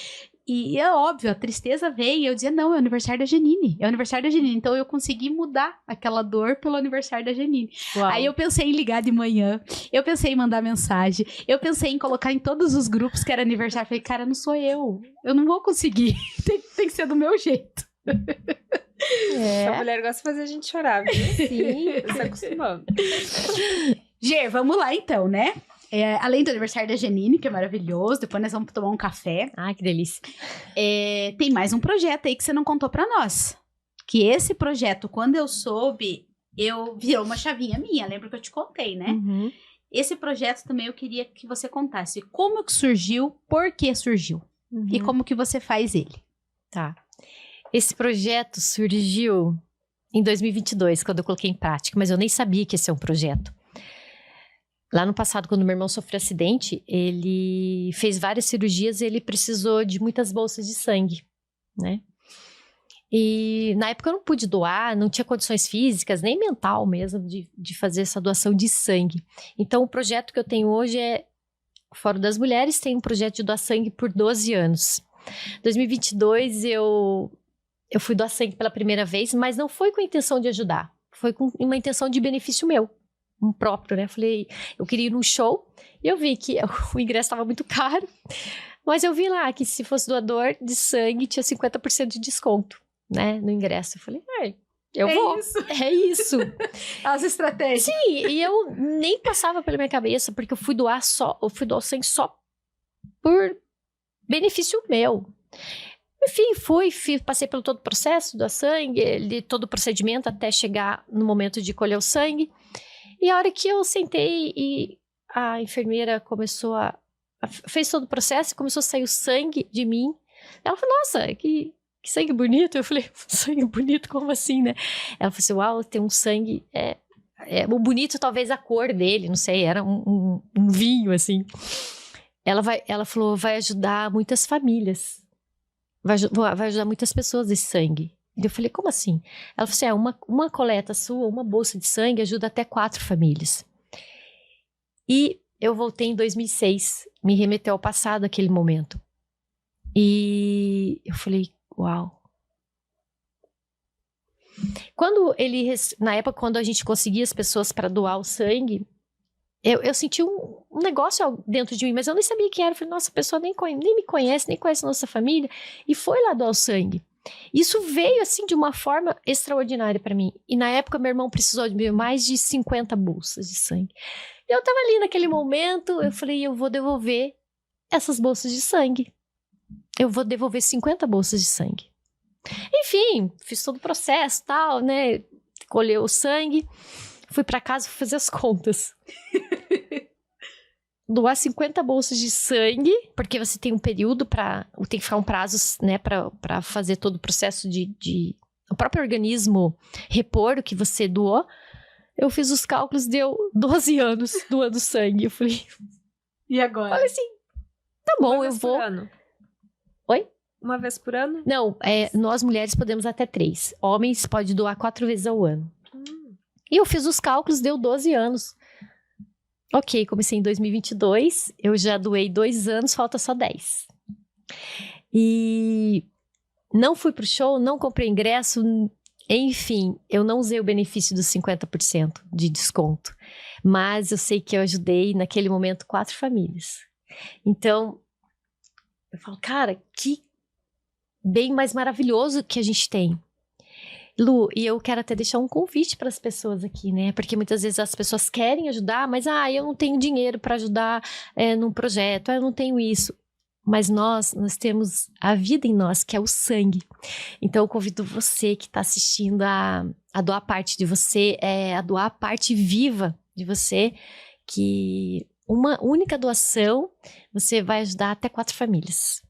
e é óbvio, a tristeza veio, e eu dizia, não, é o aniversário da Janine, então eu consegui mudar aquela dor pelo aniversário da Janine. Uau. Aí eu pensei em ligar de manhã, eu pensei em mandar mensagem, eu pensei em colocar em todos os grupos que era aniversário, falei, cara, não sou eu não vou conseguir, tem que ser do meu jeito. A mulher gosta de fazer a gente chorar, viu? Sim, você tá acostumando. Gê, vamos lá então, né? Além do aniversário da Janine, que é maravilhoso, depois nós vamos tomar um café. Ai, que delícia. Tem mais um projeto aí que você não contou pra nós. Que esse projeto, quando eu soube, virou uma chavinha minha. Lembra que eu te contei, né? Uhum. Esse projeto também eu queria que você contasse. Como que surgiu, por que surgiu? Uhum. E como que você faz ele? Tá. Esse projeto surgiu em 2022, quando eu coloquei em prática. Mas eu nem sabia que esse é um projeto. Lá no passado, quando meu irmão sofreu acidente, ele fez várias cirurgias e ele precisou de muitas bolsas de sangue, né? E na época eu não pude doar, não tinha condições físicas, nem mental mesmo, de fazer essa doação de sangue. Então, o projeto que eu tenho hoje é o Fórum das Mulheres, tem um projeto de doar sangue por 12 anos. Em 2022, eu fui doar sangue pela primeira vez, mas não foi com a intenção de ajudar, foi com uma intenção de benefício meu. Um próprio, né? Falei, eu queria ir num show e eu vi que o ingresso estava muito caro, mas eu vi lá que se fosse doador de sangue tinha 50% de desconto, né? No ingresso. Eu falei, eu vou. É isso. As estratégias. Sim, e eu nem passava pela minha cabeça, porque eu fui doar o sangue só por benefício meu. Enfim, passei pelo todo o processo do sangue, todo o procedimento até chegar no momento de colher o sangue. E a hora que eu sentei e a enfermeira fez todo o processo e começou a sair o sangue de mim, ela falou, nossa, que sangue bonito. Eu falei, sangue bonito, como assim, né? Ela falou assim, uau, tem um sangue, o bonito talvez a cor dele, não sei, era um vinho, assim. Ela falou, vai ajudar muitas famílias, vai ajudar muitas pessoas esse sangue. E eu falei, como assim? Ela falou assim, uma coleta sua, uma bolsa de sangue ajuda até 4 famílias. E eu voltei em 2006, me remeteu ao passado aquele momento. E eu falei, uau. Na época, quando a gente conseguia as pessoas para doar o sangue, eu senti um negócio dentro de mim, mas eu nem sabia o que era. Eu falei, nossa, a pessoa nem me conhece, nem conhece a nossa família, e foi lá doar o sangue. Isso veio, assim, de uma forma extraordinária para mim. E na época, meu irmão precisou de mais de 50 bolsas de sangue. Eu tava ali naquele momento, eu falei, eu vou devolver essas bolsas de sangue. Eu vou devolver 50 bolsas de sangue. Enfim, fiz todo o processo e tal, né? Colheu o sangue. Fui para casa, fui fazer as contas. Doar 50 bolsas de sangue, porque você tem um período tem que ficar um prazo, né, para fazer todo o processo de o próprio organismo repor o que você doou. Eu fiz os cálculos, deu 12 anos doando sangue. Eu falei, e agora? Falei assim, tá bom, eu vou. Uma vez por ano? Oi? Uma vez por ano? Não, nós mulheres podemos até 3. Homens podem doar 4 vezes ao ano. E eu fiz os cálculos, deu 12 anos. Ok, comecei em 2022, eu já doei 2 anos, falta só 10. E não fui pro show, não comprei ingresso, enfim, eu não usei o benefício dos 50% de desconto. Mas eu sei que eu ajudei, naquele momento, 4 famílias. Então, eu falo, cara, que bem mais maravilhoso que a gente tem. Lu, e eu quero até deixar um convite para as pessoas aqui, né? Porque muitas vezes as pessoas querem ajudar, mas eu não tenho dinheiro para ajudar num projeto, eu não tenho isso. Mas nós temos a vida em nós, que é o sangue. Então eu convido você que está assistindo a a doar parte de você, a doar a parte viva de você, que uma única doação, você vai ajudar até 4 famílias.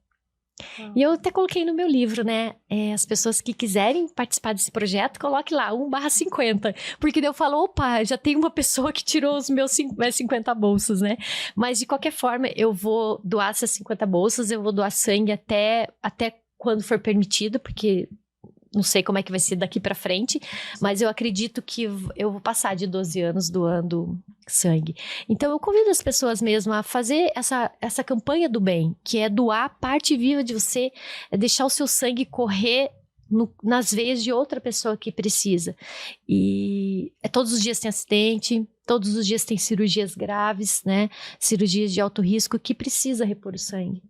E eu até coloquei no meu livro, né? As pessoas que quiserem participar desse projeto, coloque lá, 1/50. Porque daí eu falo, opa, já tem uma pessoa que tirou os meus 50 bolsas, né? Mas de qualquer forma, eu vou doar essas 50 bolsas, eu vou doar sangue até quando for permitido, porque não sei como é que vai ser daqui pra frente, mas eu acredito que eu vou passar de 12 anos doando sangue. Então eu convido as pessoas mesmo a fazer essa campanha do bem, que é doar parte viva de você, é deixar o seu sangue correr nas veias de outra pessoa que precisa. E todos os dias tem acidente, todos os dias tem cirurgias graves, né? Cirurgias de alto risco que precisa repor o sangue.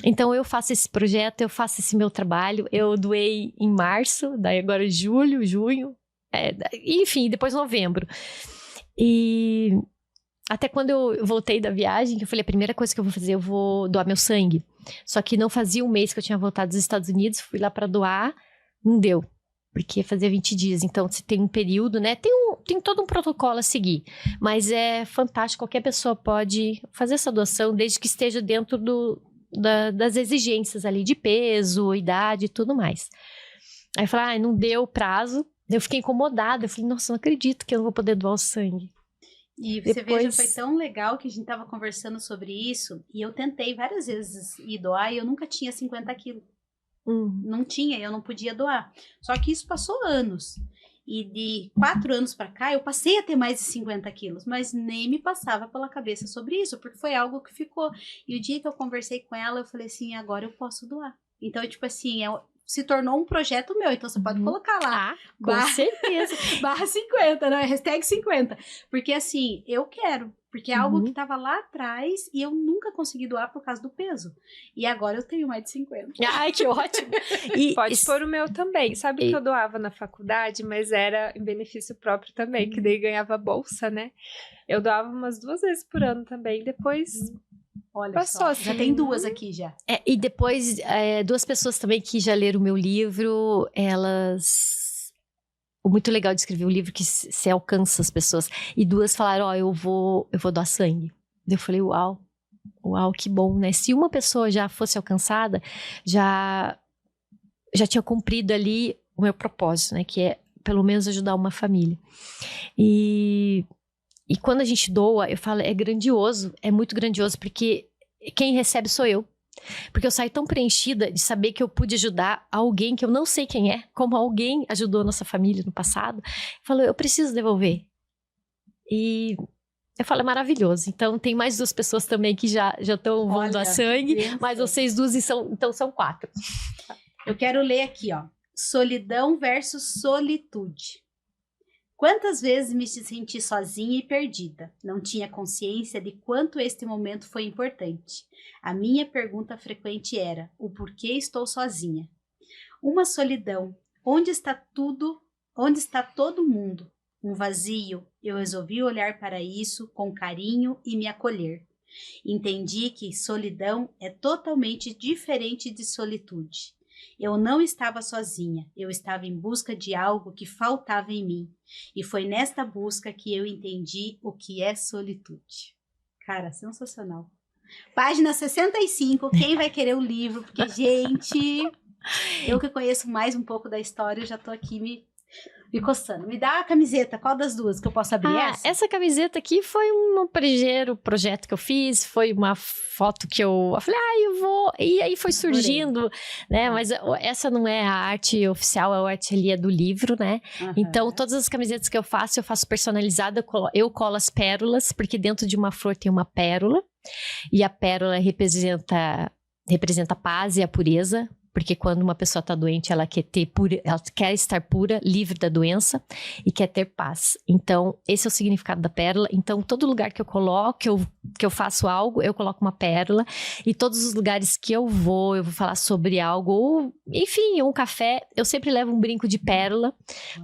Então eu faço esse projeto, eu faço esse meu trabalho, eu doei em março, daí agora julho, junho, enfim, depois novembro. E até quando eu voltei da viagem, que eu falei, a primeira coisa que eu vou fazer, eu vou doar meu sangue. Só que não fazia um mês que eu tinha voltado dos Estados Unidos, fui lá para doar, não deu, porque fazia 20 dias, então você tem um período, né, tem todo um protocolo a seguir, mas é fantástico, qualquer pessoa pode fazer essa doação, desde que esteja dentro das exigências ali de peso, idade e tudo mais. Aí eu falei, não deu prazo. Eu fiquei incomodada. Eu falei, nossa, não acredito que eu não vou poder doar o sangue. E você veja, foi tão legal que a gente tava conversando sobre isso. E eu tentei várias vezes ir doar e eu nunca tinha 50 quilos. Não tinha, eu não podia doar. Só que isso passou anos. E de 4 anos para cá, eu passei a ter mais de 50 quilos, mas nem me passava pela cabeça sobre isso, porque foi algo que ficou. E o dia que eu conversei com ela, eu falei assim, agora eu posso doar. Então, tipo assim, se tornou um projeto meu, então você pode colocar lá. Com certeza. /50, né? Hashtag 50. Porque assim, eu quero. Porque é algo que tava lá atrás e eu nunca consegui doar por causa do peso. E agora eu tenho mais de 50. Ai, que ótimo. Pode pôr o meu também. Sabe que eu doava na faculdade, mas era em benefício próprio também, que daí ganhava bolsa, né? Eu doava umas 2 vezes por ano também, depois... Olha passou, só, assim. já tem 2 aqui já. E depois, 2 pessoas também que já leram o meu livro, elas... O muito legal de escrever um livro que você alcança as pessoas. E 2 falaram, eu vou doar sangue. Eu falei, uau, que bom, né? Se uma pessoa já fosse alcançada, já tinha cumprido ali o meu propósito, né? Que é, pelo menos, ajudar uma família. E quando a gente doa, eu falo, é grandioso, é muito grandioso, porque quem recebe sou eu. Porque eu saio tão preenchida de saber que eu pude ajudar alguém que eu não sei quem é, como alguém ajudou a nossa família no passado. Eu falo, eu preciso devolver. E eu falo, é maravilhoso. Então, tem mais 2 pessoas também que já estão vão doar sangue, mas vocês 2, então são 4. Eu quero ler aqui, ó. Solidão versus solitude. Quantas vezes me senti sozinha e perdida? Não tinha consciência de quanto este momento foi importante. A minha pergunta frequente era, o porquê estou sozinha? Uma solidão. Onde está tudo? Onde está todo mundo? Um vazio. Eu resolvi olhar para isso com carinho e me acolher. Entendi que solidão é totalmente diferente de solitude. Eu não estava sozinha, eu estava em busca de algo que faltava em mim. E foi nesta busca que eu entendi o que é solitude. Cara, sensacional. Página 65, quem vai querer o livro? Porque, gente, eu que conheço mais um pouco da história, eu já tô aqui me coçando. Me dá a camiseta, qual das 2 que eu posso abrir? Essa camiseta aqui foi um primeiro projeto que eu fiz, foi uma foto que eu falei, eu vou, e aí foi surgindo, né, mas essa não é a arte oficial, a arte ali é do livro, né, então todas as camisetas que eu faço personalizada, eu colo as pérolas, porque dentro de uma flor tem uma pérola, e a pérola representa a paz e a pureza, porque quando uma pessoa está doente, ela quer estar pura, livre da doença e quer ter paz. Então, esse é o significado da pérola. Então, todo lugar que eu coloco, que eu faço algo, eu coloco uma pérola. E todos os lugares que eu vou falar sobre algo, ou, enfim, um café, eu sempre levo um brinco de pérola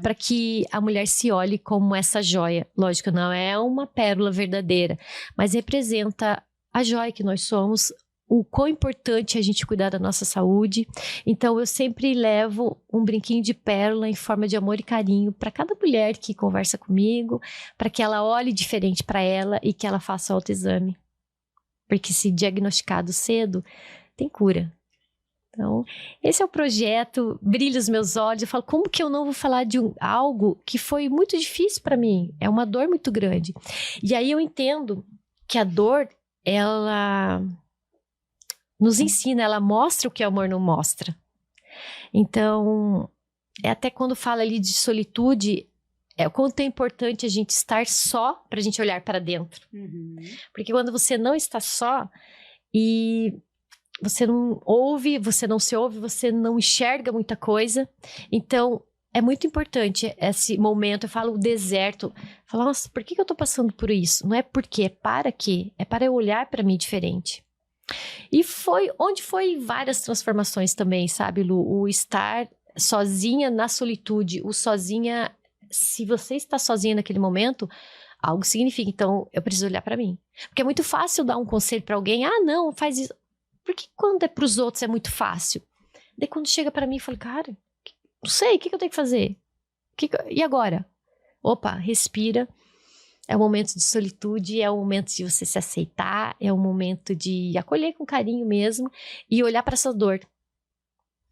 para que a mulher se olhe como essa joia. Lógico, não é uma pérola verdadeira, mas representa a joia que nós somos, o quão importante é a gente cuidar da nossa saúde. Então, eu sempre levo um brinquinho de pérola em forma de amor e carinho para cada mulher que conversa comigo, para que ela olhe diferente para ela e que ela faça o autoexame. Porque se diagnosticado cedo, tem cura. Então, esse é o projeto, brilha os meus olhos. Eu falo, como que eu não vou falar de algo que foi muito difícil para mim? É uma dor muito grande. E aí eu entendo que a dor, ela nos ensina, ela mostra o que o amor não mostra. Então, até quando fala ali de solitude, o quanto é importante a gente estar só para a gente olhar para dentro. Porque quando você não está só e você não ouve, você não se ouve, você não enxerga muita coisa. Então, é muito importante esse momento. Eu falo o deserto. Eu falo, nossa, por que eu tô passando por isso? Não é porque, é para quê? É para eu olhar para mim diferente. E foi onde foi várias transformações também, sabe, Lu? O estar sozinha na solitude, o sozinha... Se você está sozinha naquele momento, algo significa. Então, eu preciso olhar para mim. Porque é muito fácil dar um conselho para alguém. Ah, não, faz isso. Porque quando é para os outros é muito fácil. Daí quando chega para mim, eu falo, cara, não sei, o que eu tenho que fazer? E agora? Opa, respira. É um momento de solitude, é um momento de você se aceitar, é um momento de acolher com carinho mesmo e olhar para essa dor.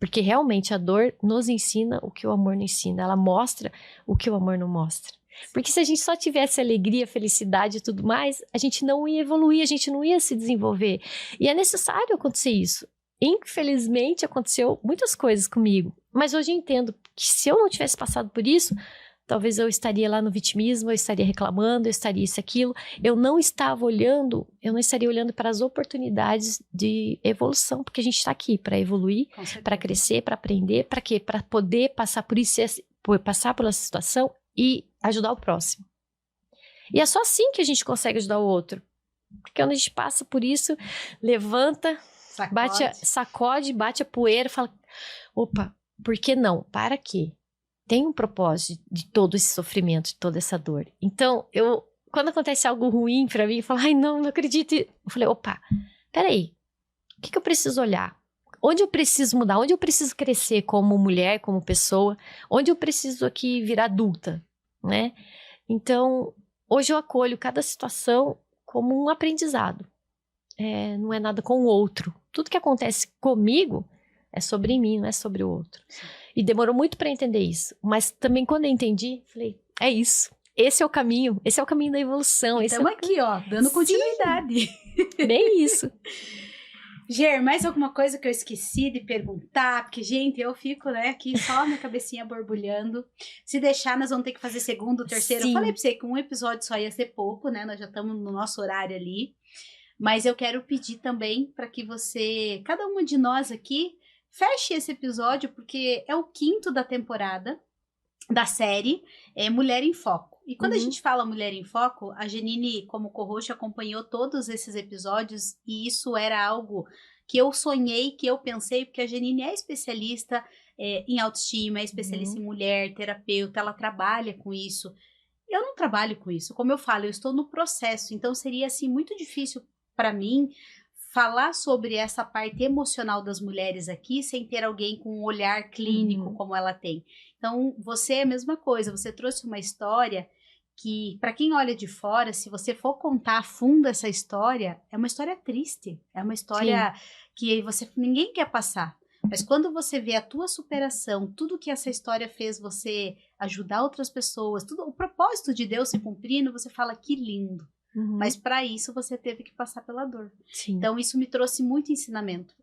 Porque realmente a dor nos ensina o que o amor não ensina. Ela mostra o que o amor não mostra. Porque se a gente só tivesse alegria, felicidade e tudo mais, a gente não ia evoluir, a gente não ia se desenvolver. E é necessário acontecer isso. Infelizmente, aconteceu muitas coisas comigo. Mas hoje eu entendo que se eu não tivesse passado por isso, talvez eu estaria lá no vitimismo, eu estaria reclamando, eu estaria isso, aquilo. Eu não estaria olhando para as oportunidades de evolução, porque a gente está aqui para evoluir, para crescer, para aprender, para quê? Para poder passar por isso, passar por essa situação e ajudar o próximo. E é só assim que a gente consegue ajudar o outro. Porque quando a gente passa por isso, levanta, sacode, bate a poeira, fala, opa, por que não? Para quê? Tem um propósito de todo esse sofrimento, de toda essa dor. Então, quando acontece algo ruim pra mim, eu falo, ai, não acredito. Eu falei, opa, peraí, o que eu preciso olhar? Onde eu preciso mudar? Onde eu preciso crescer como mulher, como pessoa? Onde eu preciso aqui virar adulta, né? Então, hoje eu acolho cada situação como um aprendizado. Não é nada com o outro. Tudo que acontece comigo é sobre mim, não é sobre o outro. Sim. E demorou muito para entender isso. Mas também quando eu entendi, falei, é isso. Esse é o caminho da evolução. Estamos aqui, ó, dando continuidade. Bem isso. Ger, mais alguma coisa que eu esqueci de perguntar? Porque, gente, eu fico, né, aqui só minha cabecinha borbulhando. Se deixar, nós vamos ter que fazer segundo, terceiro. Sim. Eu falei pra você que um episódio só ia ser pouco, né? Nós já estamos no nosso horário ali. Mas eu quero pedir também para que você, cada uma de nós aqui, feche esse episódio, porque é o 5º da temporada da série Mulher em Foco. E quando a gente fala Mulher em Foco, a Janine, como co-host, acompanhou todos esses episódios e isso era algo que eu sonhei, que eu pensei, porque a Janine é especialista em autoestima, é especialista em mulher, terapeuta, ela trabalha com isso. Eu não trabalho com isso, como eu falo, eu estou no processo, então seria assim muito difícil para mim falar sobre essa parte emocional das mulheres aqui sem ter alguém com um olhar clínico como ela tem. Então, você é a mesma coisa, você trouxe uma história que, para quem olha de fora, se você for contar a fundo essa história, é uma história triste, é uma história que ninguém quer passar. Mas quando você vê a tua superação, tudo que essa história fez você ajudar outras pessoas, tudo, o propósito de Deus se cumprindo, você fala, que lindo. Mas para isso você teve que passar pela dor. Sim. Então isso me trouxe muito ensinamento.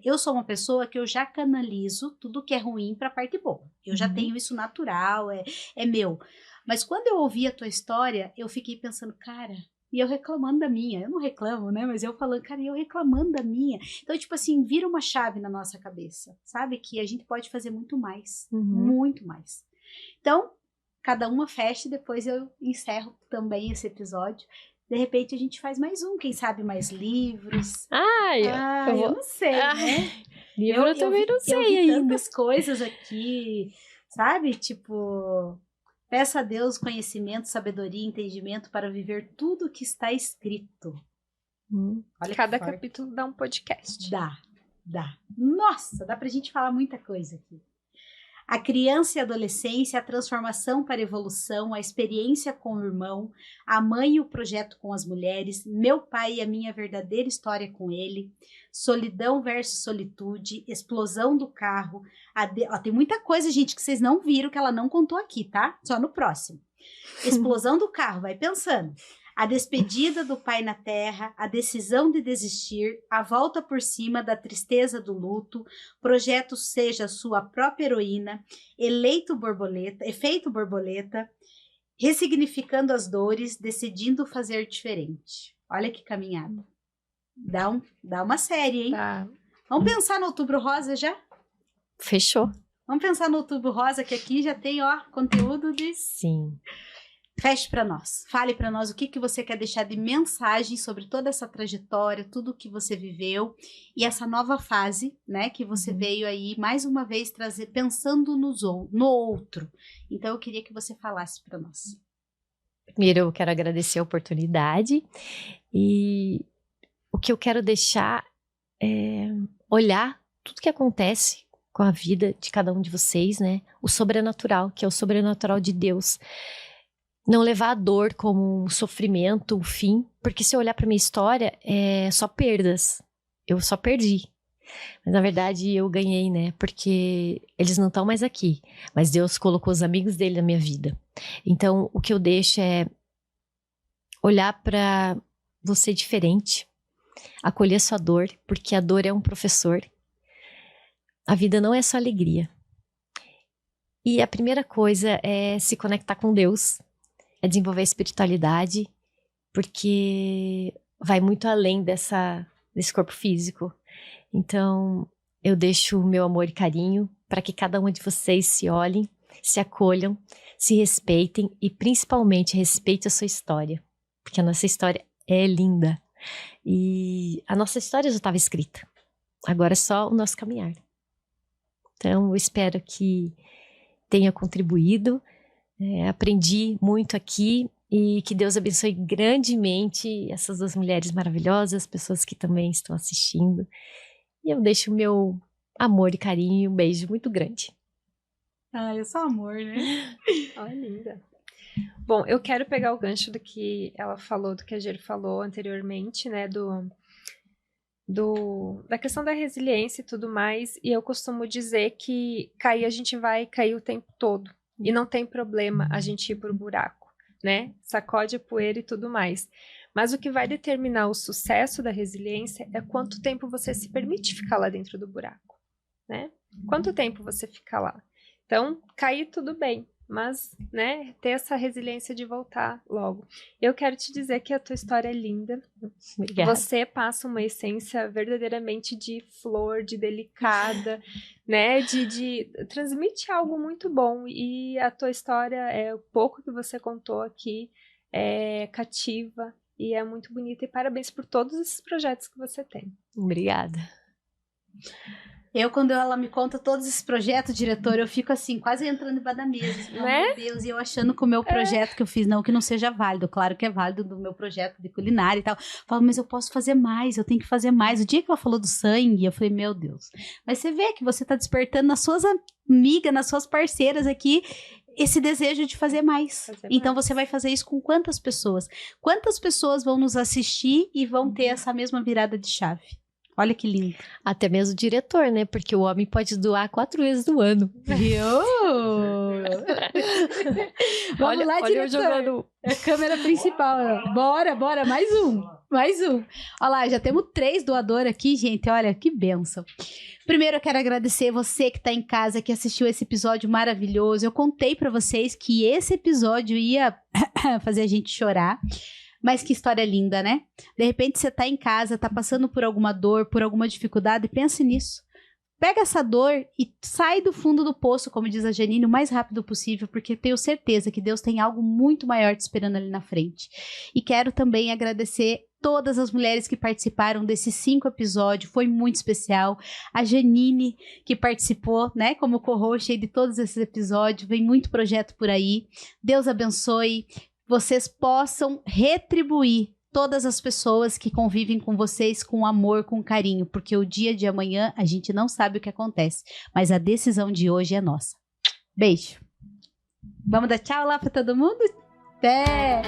Eu sou uma pessoa que eu já canalizo tudo que é ruim para a parte boa. Eu já tenho isso natural, é meu. Mas quando eu ouvi a tua história, eu fiquei pensando, cara, e eu reclamando da minha. Eu não reclamo, né? Mas eu falando, cara, e eu reclamando da minha. Então, tipo assim, vira uma chave na nossa cabeça, sabe? Que a gente pode fazer muito mais. Muito mais. Então, cada uma fecha e depois eu encerro também esse episódio. De repente a gente faz mais um, quem sabe mais livros. Eu não sei, né? Livro eu também não sei ainda. Eu vi tantas coisas aqui, sabe? Tipo, peça a Deus conhecimento, sabedoria e entendimento para viver tudo o que está escrito. Olha, cada capítulo dá um podcast. Dá. Nossa, dá pra gente falar muita coisa aqui. A criança e a adolescência, a transformação para a evolução, a experiência com o irmão, a mãe e o projeto com as mulheres, meu pai e a minha verdadeira história com ele, solidão versus solitude, explosão do carro. Tem muita coisa, gente, que vocês não viram, que ela não contou aqui, tá? Só no próximo. Explosão do carro, vai pensando. A despedida do pai na terra, a decisão de desistir, a volta por cima da tristeza do luto, projeto seja sua própria heroína, efeito borboleta, ressignificando as dores, decidindo fazer diferente. Olha que caminhada. Dá uma série, hein? Tá. Vamos pensar no Outubro Rosa já? Fechou. Vamos pensar no Outubro Rosa, que aqui já tem, conteúdo de... Sim. Feche para nós, fale para nós o que você quer deixar de mensagem sobre toda essa trajetória, tudo que você viveu e essa nova fase, né, que você veio aí mais uma vez trazer, pensando no outro. Então eu queria que você falasse para nós. Primeiro eu quero agradecer a oportunidade e o que eu quero deixar é olhar tudo que acontece com a vida de cada um de vocês, né, o sobrenatural, que é o sobrenatural de Deus. Não levar a dor como um sofrimento, um fim, porque se eu olhar para minha história, é só perdas. Eu só perdi. Mas na verdade eu ganhei, né? Porque eles não estão mais aqui. Mas Deus colocou os amigos dele na minha vida. Então o que eu deixo é olhar para você diferente, acolher sua dor, porque a dor é um professor. A vida não é só alegria. E a primeira coisa é se conectar com Deus. É desenvolver a espiritualidade, porque vai muito além desse corpo físico. Então, eu deixo o meu amor e carinho para que cada uma de vocês se olhem, se acolham, se respeitem e principalmente respeite a sua história, porque a nossa história é linda. E a nossa história já estava escrita, agora é só o nosso caminhar. Então, eu espero que tenha contribuído. Aprendi muito aqui e que Deus abençoe grandemente essas duas mulheres maravilhosas, pessoas que também estão assistindo. E eu deixo o meu amor e carinho e um beijo muito grande. Eu sou amor, né? Olha, linda. Bom, eu quero pegar o gancho do que ela falou, do que a Geri falou anteriormente, né, da questão da resiliência e tudo mais, e eu costumo dizer que cair a gente vai cair o tempo todo. E não tem problema a gente ir pro buraco, né? Sacode a poeira e tudo mais. Mas o que vai determinar o sucesso da resiliência é quanto tempo você se permite ficar lá dentro do buraco, né? Quanto tempo você fica lá. Então, cair tudo bem, mas, né, ter essa resiliência de voltar logo. Eu quero te dizer que a tua história é linda. Obrigada. Você passa uma essência verdadeiramente de flor, de delicada, né, de transmite algo muito bom. E a tua história, o pouco que você contou aqui, é cativa e é muito bonita. E parabéns por todos esses projetos que você tem. Obrigada. Quando ela me conta todos esses projetos, diretor, eu fico assim, quase entrando embaixo da mesa. Assim, né? Meu Deus, e eu achando que o meu projeto que eu fiz, não que não seja válido. Claro que é válido do meu projeto de culinária e tal. Falo, mas eu posso fazer mais, eu tenho que fazer mais. O dia que ela falou do sangue, eu falei, meu Deus. Mas você vê que você tá despertando nas suas amigas, nas suas parceiras aqui, esse desejo de fazer mais. Então você vai fazer isso com quantas pessoas? Quantas pessoas vão nos assistir e vão ter essa mesma virada de chave? Olha que lindo. Até mesmo o diretor, né? Porque o homem pode doar 4 vezes no ano. Viu? Vamos lá, olha diretor. eu jogando. É a câmera principal. Bora. Mais um. Olha lá, já temos 3 doadores aqui, gente. Olha, que bênção. Primeiro, eu quero agradecer você que tá em casa, que assistiu esse episódio maravilhoso. Eu contei pra vocês que esse episódio ia fazer a gente chorar. Mas que história linda, né? De repente você tá em casa, tá passando por alguma dor, por alguma dificuldade, pense nisso. Pega essa dor e sai do fundo do poço, como diz a Janine, o mais rápido possível, porque tenho certeza que Deus tem algo muito maior te esperando ali na frente. E quero também agradecer todas as mulheres que participaram desses 5 episódios, foi muito especial. A Janine, que participou, né, como co-host de todos esses episódios, vem muito projeto por aí. Deus abençoe. Vocês possam retribuir todas as pessoas que convivem com vocês com amor, com carinho, porque o dia de amanhã a gente não sabe o que acontece, mas a decisão de hoje é nossa. Beijo. Vamos dar tchau lá para todo mundo? Até!